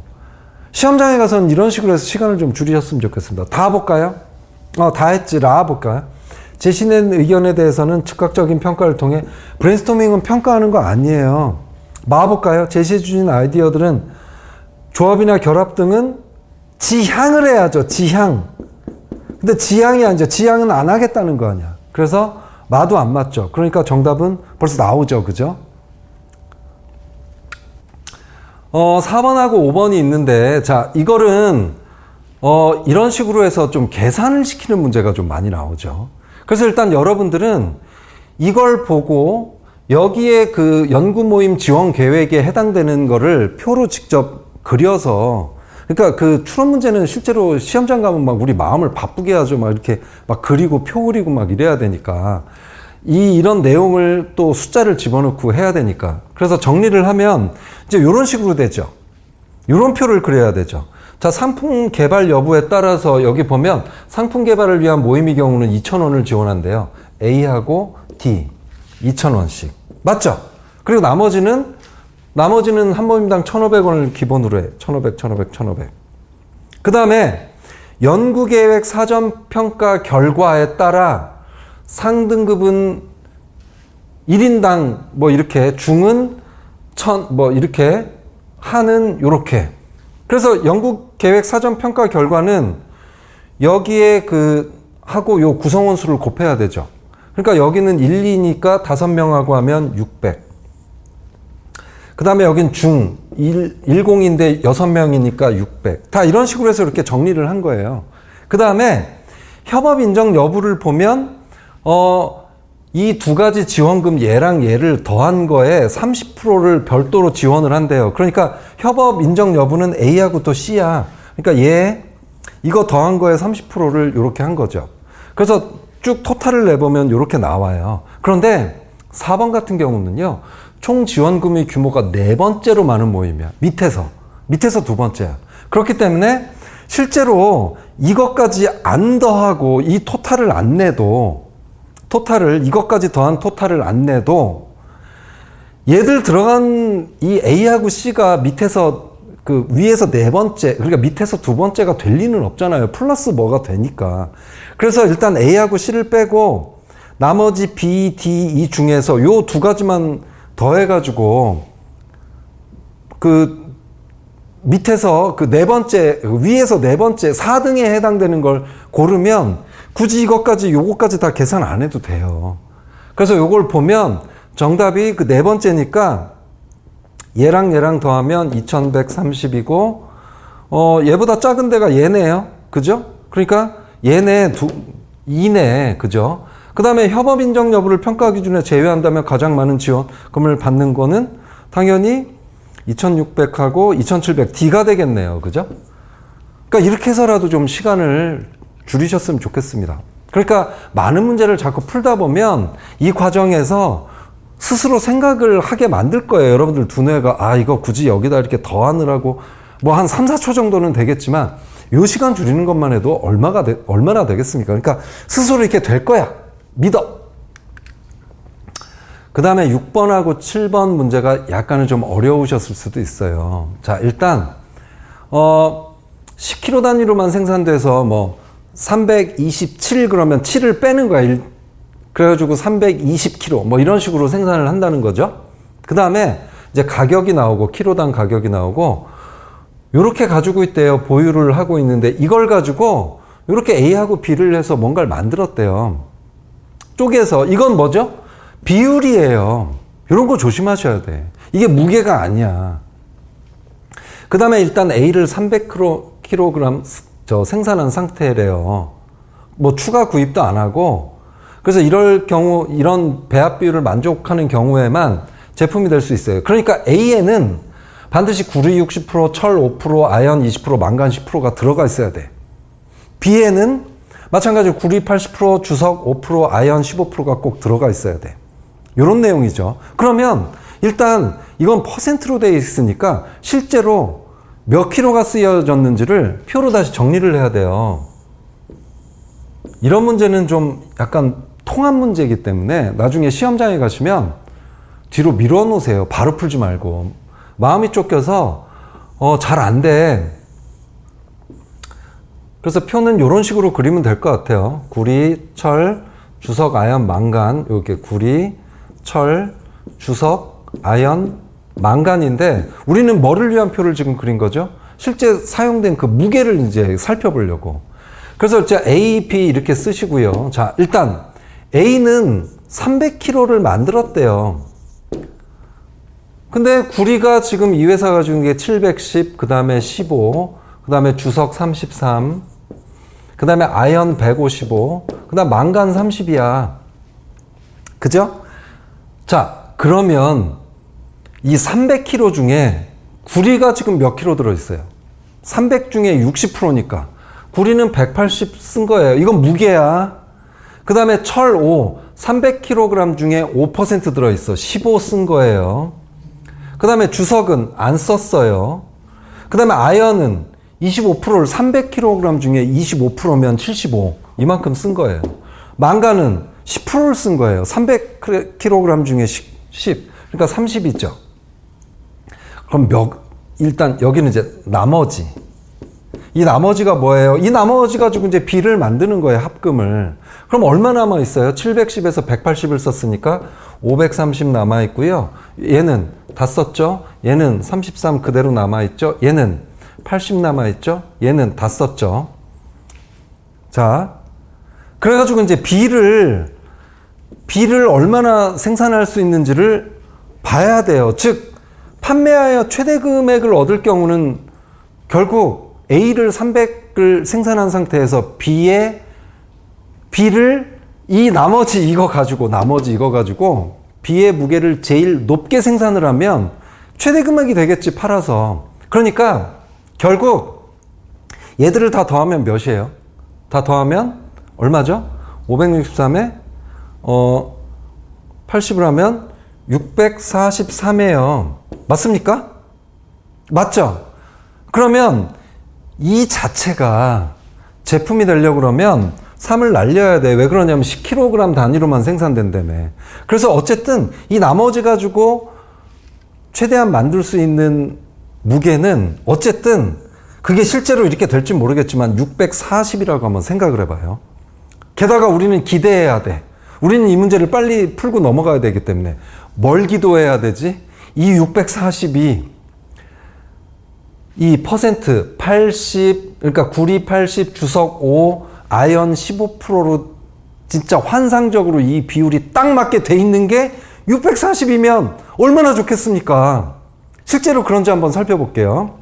[SPEAKER 1] 시험장에 가서는 이런 식으로 해서 시간을 좀 줄이셨으면 좋겠습니다. 다 볼까요? 다 했지. 라 볼까요? 제시된 의견에 대해서는 즉각적인 평가를 통해, 브레인스토밍은 평가하는 거 아니에요. 마 볼까요? 제시해 주신 아이디어들은 조합이나 결합 등은 지향을 해야죠. 지향. 근데 지향이 아니죠. 지향은 안 하겠다는 거 아니야. 그래서 마도 안 맞죠. 그러니까 정답은 벌써 나오죠. 그죠? 4번하고 5번이 있는데, 자, 이거는 이런 식으로 해서 좀 계산을 시키는 문제가 좀 많이 나오죠. 그래서 일단 여러분들은 이걸 보고 여기에 그 연구 모임 지원 계획에 해당되는 거를 표로 직접 그려서, 그러니까 그 추론 문제는 실제로 시험장 가면 막 우리 마음을 바쁘게 하죠. 막 이렇게 막 그리고 표 그리고 막 이래야 되니까. 이런 내용을 또 숫자를 집어넣고 해야 되니까. 그래서 정리를 하면 이제 이런 식으로 되죠. 이런 표를 그려야 되죠. 자, 상품 개발 여부에 따라서 여기 보면 상품 개발을 위한 모임의 경우는 2,000원을 지원한대요. A하고 D 2,000원씩. 맞죠? 그리고 나머지는 한 모임당 1,500원을 기본으로 해. 1,500, 1,500, 1,500. 그 다음에 연구계획 사전평가 결과에 따라 상등급은 1인당 뭐 이렇게, 중은 1000 뭐 이렇게, 하는 요렇게. 그래서 연구계획 사전평가 결과는 여기에 하고 요 구성원 수를 곱해야 되죠. 그러니까 여기는 1, 2니까 5명하고 하면 600. 그 다음에 여긴 중, 10인데 6명이니까 600. 다 이런 식으로 해서 이렇게 정리를 한 거예요. 그 다음에 협업 인정 여부를 보면, 이 두 가지 지원금 얘랑 얘를 더한 거에 30%를 별도로 지원을 한대요. 그러니까 협업 인정 여부는 A하고 또 C야. 그러니까 이거 더한 거에 30%를 이렇게 한 거죠. 그래서 쭉 토탈을 내보면 이렇게 나와요. 그런데 4번 같은 경우는요, 총 지원금의 규모가 4번째로 많은 모임이야. 밑에서 두 번째야. 그렇기 때문에 실제로 이것까지 안 더하고 이 토탈을 안 내도, 이것까지 더한 토탈을 안 내도 얘들 들어간 이 A하고 C가 밑에서 위에서 4번째, 그러니까 밑에서 2번째가 될 리는 없잖아요. 플러스 뭐가 되니까. 그래서 일단 A하고 C를 빼고 나머지 B, D, E 중에서 요 두 가지만 더해가지고 밑에서 4번째, 위에서 4번째 4등에 해당되는 걸 고르면 굳이 요거까지 다 계산 안 해도 돼요. 그래서 요걸 보면 정답이 4번째니까 얘랑 더하면 2130이고, 얘보다 작은 데가 얘네요. 그죠? 그러니까 얘네 2네. 그죠? 그 다음에 협업 인정 여부를 평가 기준에 제외한다면 가장 많은 지원금을 받는 거는 당연히 2600하고 2700 D가 되겠네요. 그죠? 그러니까 이렇게 해서라도 좀 시간을 줄이셨으면 좋겠습니다. 그러니까 많은 문제를 자꾸 풀다 보면 이 과정에서 스스로 생각을 하게 만들 거예요. 여러분들 두뇌가 이거 굳이 여기다 이렇게 더하느라고 뭐 한 3, 4초 정도는 되겠지만 요 시간 줄이는 것만 해도 얼마나 되겠습니까? 그러니까 스스로 이렇게 될 거야. 믿어. 그 다음에 6번하고 7번 문제가 약간은 좀 어려우셨을 수도 있어요. 자, 일단 10kg 단위로만 생산돼서 뭐 327 그러면 7을 빼는 거야. 그래가지고 320kg 뭐 이런 식으로 생산을 한다는 거죠. 그 다음에 이제 가격이 나오고 키로당 가격이 나오고 요렇게 가지고 있대요. 보유를 하고 있는데 이걸 가지고 요렇게 A하고 B를 해서 뭔가를 만들었대요. 쪼개서. 이건 뭐죠? 비율이에요. 이런 거 조심하셔야 돼. 이게 무게가 아니야. 그 다음에 일단 A를 300kg 생산한 상태래요. 뭐 추가 구입도 안 하고. 그래서 이럴 경우, 이런 배합 비율을 만족하는 경우에만 제품이 될 수 있어요. 그러니까 A에는 반드시 구리 60%, 철 5%, 아연 20%, 망간 10%가 들어가 있어야 돼. B에는 마찬가지로 구리 80%, 주석 5%, 아연 15%가 꼭 들어가 있어야 돼. 이런 내용이죠. 그러면 일단 이건 퍼센트로 되어 있으니까 실제로 몇 킬로가 쓰여졌는지를 표로 다시 정리를 해야 돼요. 이런 문제는 좀 약간 통합 문제이기 때문에 나중에 시험장에 가시면 뒤로 밀어 놓으세요. 바로 풀지 말고. 마음이 쫓겨서 잘 안 돼. 그래서 표는 이런 식으로 그리면 될 것 같아요. 구리, 철, 주석, 아연, 망간. 이렇게 구리, 철, 주석, 아연, 망간인데 우리는 뭐를 위한 표를 지금 그린 거죠? 실제 사용된 그 무게를 이제 살펴보려고. 그래서 이제 A, B 이렇게 쓰시고요. 자, 일단 A는 300kg를 만들었대요. 근데 구리가 지금 이 회사가 가지고 게 710, 그 다음에 15, 그 다음에 주석 33, 그 다음에 아연 155, 그 다음 망간 30이야. 그죠? 자, 그러면 이 300kg 중에 구리가 지금 몇 킬로 들어있어요? 300 중에 60%니까. 구리는 180 쓴 거예요. 이건 무게야. 그 다음에 철 5, 300kg 중에 5% 들어있어. 15 쓴 거예요. 그 다음에 주석은 안 썼어요. 그 다음에 아연은 25%를 300kg 중에 25%면 75. 이만큼 쓴 거예요. 망간은 10%를 쓴 거예요. 300kg 중에 10. 그러니까 30이죠. 그럼 일단 여기는 이제 나머지. 이 나머지가 뭐예요? 이 나머지 가지고 이제 B를 만드는 거예요, 합금을. 그럼 얼마 남아있어요? 710에서 180을 썼으니까 530 남아있고요. 얘는 다 썼죠? 얘는 33 그대로 남아있죠? 얘는 80 남아있죠? 얘는 다 썼죠? 자, 그래가지고 이제 B를 얼마나 생산할 수 있는지를 봐야 돼요. 즉, 판매하여 최대 금액을 얻을 경우는 결국 A를 300을 생산한 상태에서 B를 이 나머지 이거 가지고 B의 무게를 제일 높게 생산을 하면 최대 금액이 되겠지, 팔아서. 그러니까 결국 얘들을 다 더하면 몇이에요? 다 더하면 얼마죠? 563에 80을 하면 643이에요. 맞습니까? 맞죠? 그러면 이 자체가 제품이 되려고 그러면 3을 날려야 돼. 왜 그러냐면 10kg 단위로만 생산된다며. 그래서 어쨌든 이 나머지 가지고 최대한 만들 수 있는 무게는 어쨌든 그게 실제로 이렇게 될지 모르겠지만 640이라고 한번 생각을 해봐요. 게다가 우리는 기대해야 돼. 우리는 이 문제를 빨리 풀고 넘어가야 되기 때문에 뭘 기도해야 되지? 이 640이 이 퍼센트 80, 그러니까 구리 80, 주석 5, 아연 15%로 진짜 환상적으로 이 비율이 딱 맞게 돼 있는 게 640이면 얼마나 좋겠습니까? 실제로 그런지 한번 살펴볼게요.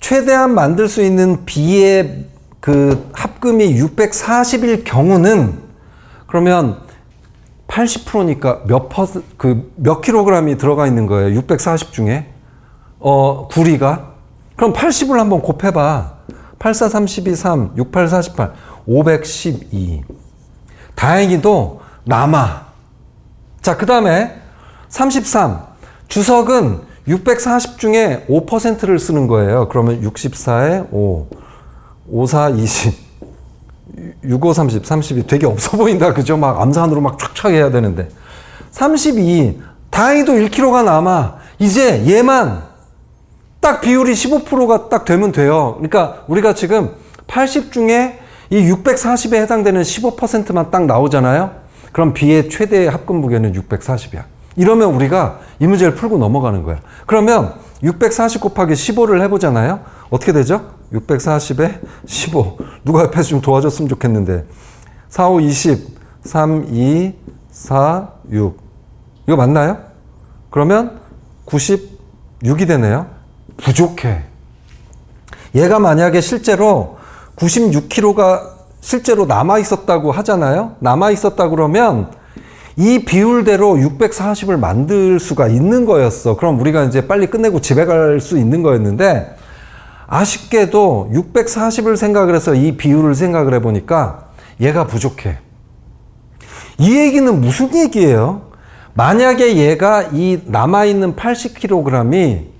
[SPEAKER 1] 최대한 만들 수 있는 B의 그 합금이 640일 경우는 그러면 80%니까 몇 킬로그램이 들어가 있는 거예요? 640 중에. 구리가. 그럼 80을 한번 곱해봐. 84, 32, 3, 68, 48, 512. 다행히도 남아. 자, 그 다음에 33. 주석은 640 중에 5%를 쓰는 거예요. 그러면 64에 5, 54, 20. 65, 30, 32 되게 없어 보인다. 그죠? 막 암산으로 막 촥촥 해야 되는데. 32. 다행히도 1kg가 남아. 이제 얘만 딱 비율이 15%가 딱 되면 돼요. 그러니까 우리가 지금 80 중에 이 640에 해당되는 15%만 딱 나오잖아요. 그럼 B의 최대 합금 무게는 640이야. 이러면 우리가 이 문제를 풀고 넘어가는 거야. 그러면 640 곱하기 15를 해보잖아요. 어떻게 되죠? 640에 15. 누가 옆에서 좀 도와줬으면 좋겠는데. 4, 5, 20. 3, 2, 4, 6. 이거 맞나요? 그러면 96이 되네요. 부족해. 얘가 만약에 실제로 96kg가 실제로 남아있었다고 하잖아요. 남아있었다 그러면 이 비율대로 640을 만들 수가 있는 거였어. 그럼 우리가 이제 빨리 끝내고 집에 갈 수 있는 거였는데 아쉽게도 640을 생각을 해서 이 비율을 생각을 해보니까 얘가 부족해. 이 얘기는 무슨 얘기예요? 만약에 얘가 이 남아있는 80kg이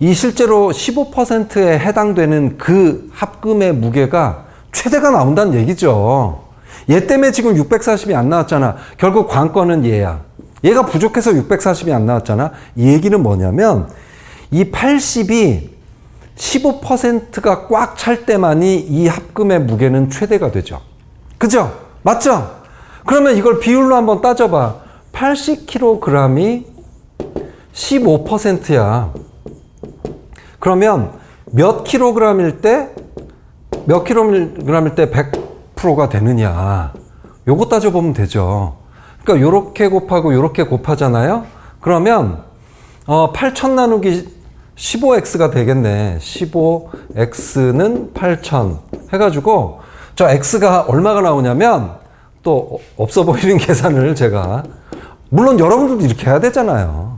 [SPEAKER 1] 이 실제로 15%에 해당되는 그 합금의 무게가 최대가 나온다는 얘기죠. 얘 때문에 지금 640이 안 나왔잖아. 결국 관건은 얘야. 얘가 부족해서 640이 안 나왔잖아. 이 얘기는 뭐냐면 이 80이 15%가 꽉 찰 때만이 이 합금의 무게는 최대가 되죠. 그죠? 맞죠? 그러면 이걸 비율로 한번 따져봐. 80kg이 15%야. 그러면 몇 킬로그램일 때 100%가 되느냐. 요거 따져보면 되죠. 그러니까 요렇게 곱하고 요렇게 곱하잖아요. 그러면 8,000 나누기 15x가 되겠네. 15x는 8,000 해가지고 저 x가 얼마가 나오냐면 또 없어 보이는 계산을 제가 물론 여러분들도 이렇게 해야 되잖아요.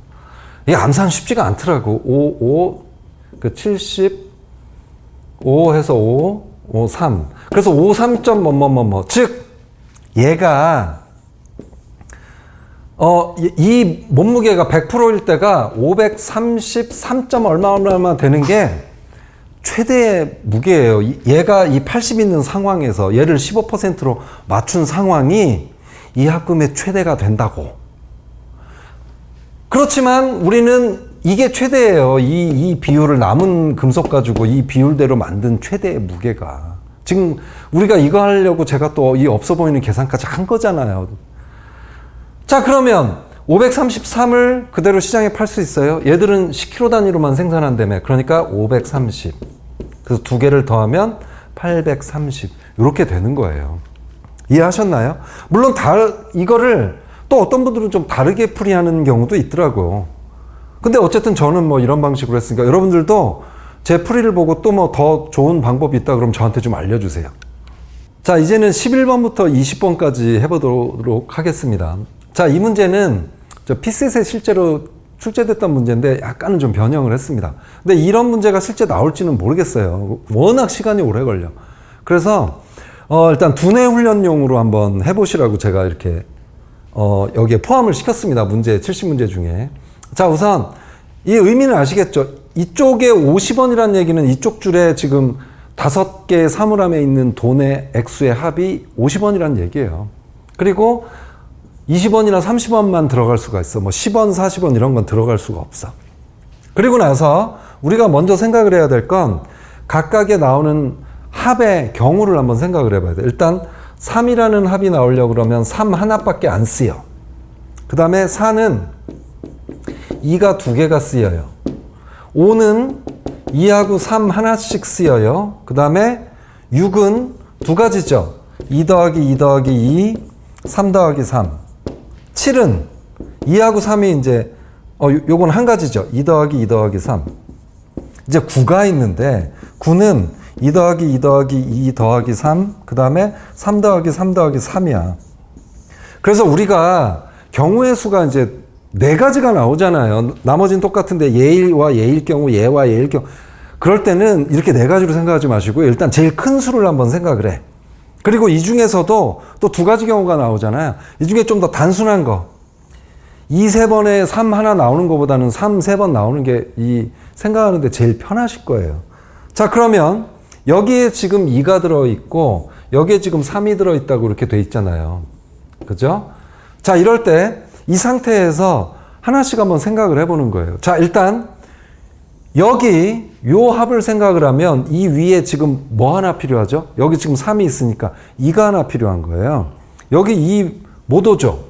[SPEAKER 1] 이게 암산 쉽지가 않더라고. 75 해서 53. 그래서 53점 뭐뭐뭐뭐. 즉 얘가 이 몸무게가 100%일 때가 533점 얼마 되는 게 최대 무게예요. 얘가 이 80 있는 상황에서 얘를 15%로 맞춘 상황이 이 합금의 최대가 된다고. 그렇지만 우리는 이게 최대예요. 이 비율을 남은 금속 가지고 이 비율대로 만든 최대의 무게가. 지금 우리가 이거 하려고 제가 또 이 없어 보이는 계산까지 한 거잖아요. 자, 그러면 533을 그대로 시장에 팔 수 있어요? 얘들은 10kg 단위로만 생산한다며. 그러니까 530. 그래서 두 개를 더하면 830. 이렇게 되는 거예요. 이해하셨나요? 물론 이거를 또 어떤 분들은 좀 다르게 풀이하는 경우도 있더라고요. 근데 어쨌든 저는 뭐 이런 방식으로 했으니까 여러분들도 제 풀이를 보고 또 뭐 더 좋은 방법이 있다 그러면 저한테 좀 알려주세요. 자, 이제는 11번부터 20번까지 해보도록 하겠습니다. 자, 이 문제는 저 피셋에 실제로 출제됐던 문제인데 약간은 좀 변형을 했습니다. 근데 이런 문제가 실제 나올지는 모르겠어요. 워낙 시간이 오래 걸려. 그래서 일단 두뇌 훈련용으로 한번 해보시라고 제가 이렇게 여기에 포함을 시켰습니다. 문제 70문제 중에. 자, 우선 이 의미는 아시겠죠? 이쪽에 50원이라는 얘기는 이쪽 줄에 지금 5개의 사물함에 있는 돈의 액수의 합이 50원이라는 얘기예요. 그리고 20원이나 30원만 들어갈 수가 있어. 뭐 10원, 40원 이런 건 들어갈 수가 없어. 그리고 나서 우리가 먼저 생각을 해야 될 건 각각에 나오는 합의 경우를 한번 생각을 해봐야 돼. 일단 3이라는 합이 나오려고 그러면 3 하나밖에 안 쓰여. 그 다음에 4는 2가 2개가 쓰여요. 5는 2하고 3 하나씩 쓰여요. 그 다음에 6은 두 가지죠. 2 더하기 2 더하기 2, 3 더하기 3. 7은 2하고 3이 이제, 요건 한 가지죠. 2 더하기 2 더하기 3. 이제 9가 있는데, 9는 2 더하기 2 더하기 2 더하기 3, 그 다음에 3 더하기 3 더하기 3이야. 그래서 우리가 경우의 수가 이제 4가지가 나오잖아요. 나머지는 똑같은데 얘와 얘일 경우, 얘와 얘일 경우. 그럴 때는 이렇게 4가지로 생각하지 마시고 일단 제일 큰 수를 한번 생각을 해. 그리고 이 중에서도 또 2가지 경우가 나오잖아요. 이 중에 좀 더 단순한 거. 2, 3번에 3 하나 나오는 것보다는 3, 3번 나오는 게 생각하는데 제일 편하실 거예요. 자, 그러면 여기에 지금 2가 들어있고 여기에 지금 3이 들어있다고 이렇게 돼 있잖아요. 그죠? 자, 이럴 때 이 상태에서 하나씩 한번 생각을 해보는 거예요. 자, 일단 여기 요 합을 생각을 하면 이 위에 지금 뭐 하나 필요하죠? 여기 지금 3이 있으니까 2가 하나 필요한 거예요. 여기 2 못 오죠?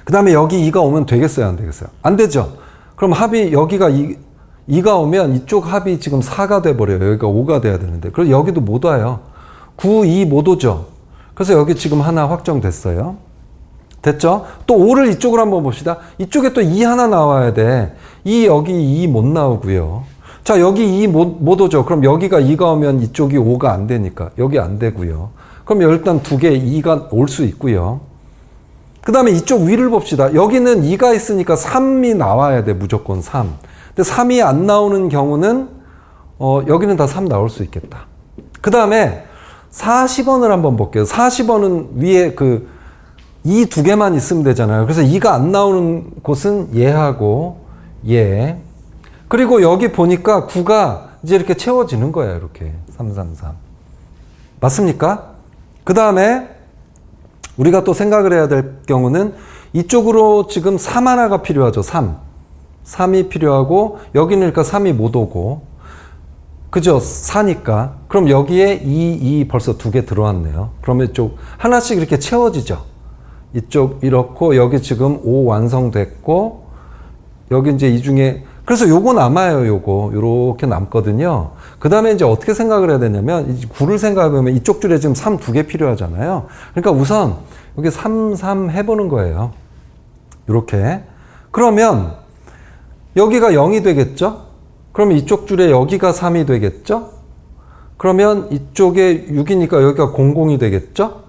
[SPEAKER 1] 그 다음에 여기 2가 오면 되겠어요? 안 되겠어요? 안 되죠? 그럼 합이 여기가 2가 오면 이쪽 합이 지금 4가 돼버려요. 여기가 5가 돼야 되는데. 그래서 여기도 못 와요. 9, 2 못 오죠? 그래서 여기 지금 하나 확정됐어요. 됐죠? 또 5를 이쪽으로 한번 봅시다. 이쪽에 또 2 하나 나와야 돼. 여기 2 못 나오고요. 자, 여기 2 못 오죠? 그럼 여기가 2가 오면 이쪽이 5가 안 되니까. 여기 안 되고요. 그럼 일단 2개 2가 올 수 있고요. 그 다음에 이쪽 위를 봅시다. 여기는 2가 있으니까 3이 나와야 돼. 무조건 3. 근데 3이 안 나오는 경우는 여기는 다 3 나올 수 있겠다. 그 다음에 40원을 한번 볼게요. 40원은 위에 이 2개만 있으면 되잖아요. 그래서 2가 안 나오는 곳은 얘하고 얘. 그리고 여기 보니까 9가 이제 이렇게 채워지는 거예요. 이렇게 3, 3, 3. 맞습니까? 그 다음에 우리가 또 생각을 해야 될 경우는 이쪽으로 지금 3 하나가 필요하죠. 3. 3이 필요하고 여기는 그러니까 3이 못 오고 그죠? 4니까. 그럼 여기에 2 벌써 2개 들어왔네요. 그러면 이쪽 하나씩 이렇게 채워지죠. 이쪽 이렇고 여기 지금 5 완성됐고 여기 이제 이 중에 그래서 요거 남아요. 요렇게 남거든요. 그 다음에 이제 어떻게 생각을 해야 되냐면 9를 생각해보면 이쪽 줄에 지금 3 2개 필요하잖아요. 그러니까 우선 여기 3, 3 해보는 거예요. 요렇게. 그러면 여기가 0이 되겠죠? 그럼 이쪽 줄에 여기가 3이 되겠죠? 그러면 이쪽에 6이니까 여기가 00이 되겠죠?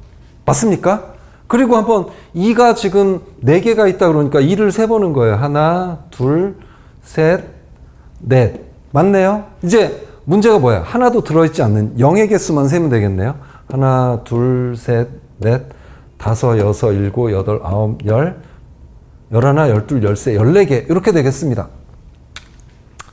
[SPEAKER 1] 맞습니까? 그리고 한번 2가 지금 4개가 있다 그러니까 2를 세보는 거예요. 하나, 둘, 셋, 넷. 맞네요? 이제 문제가 뭐야? 하나도 들어있지 않는 0의 개수만 세면 되겠네요. 하나, 둘, 셋, 넷, 다섯, 여섯, 일곱, 여덟, 아홉, 열, 열하나, 열둘, 열세, 14개 이렇게 되겠습니다.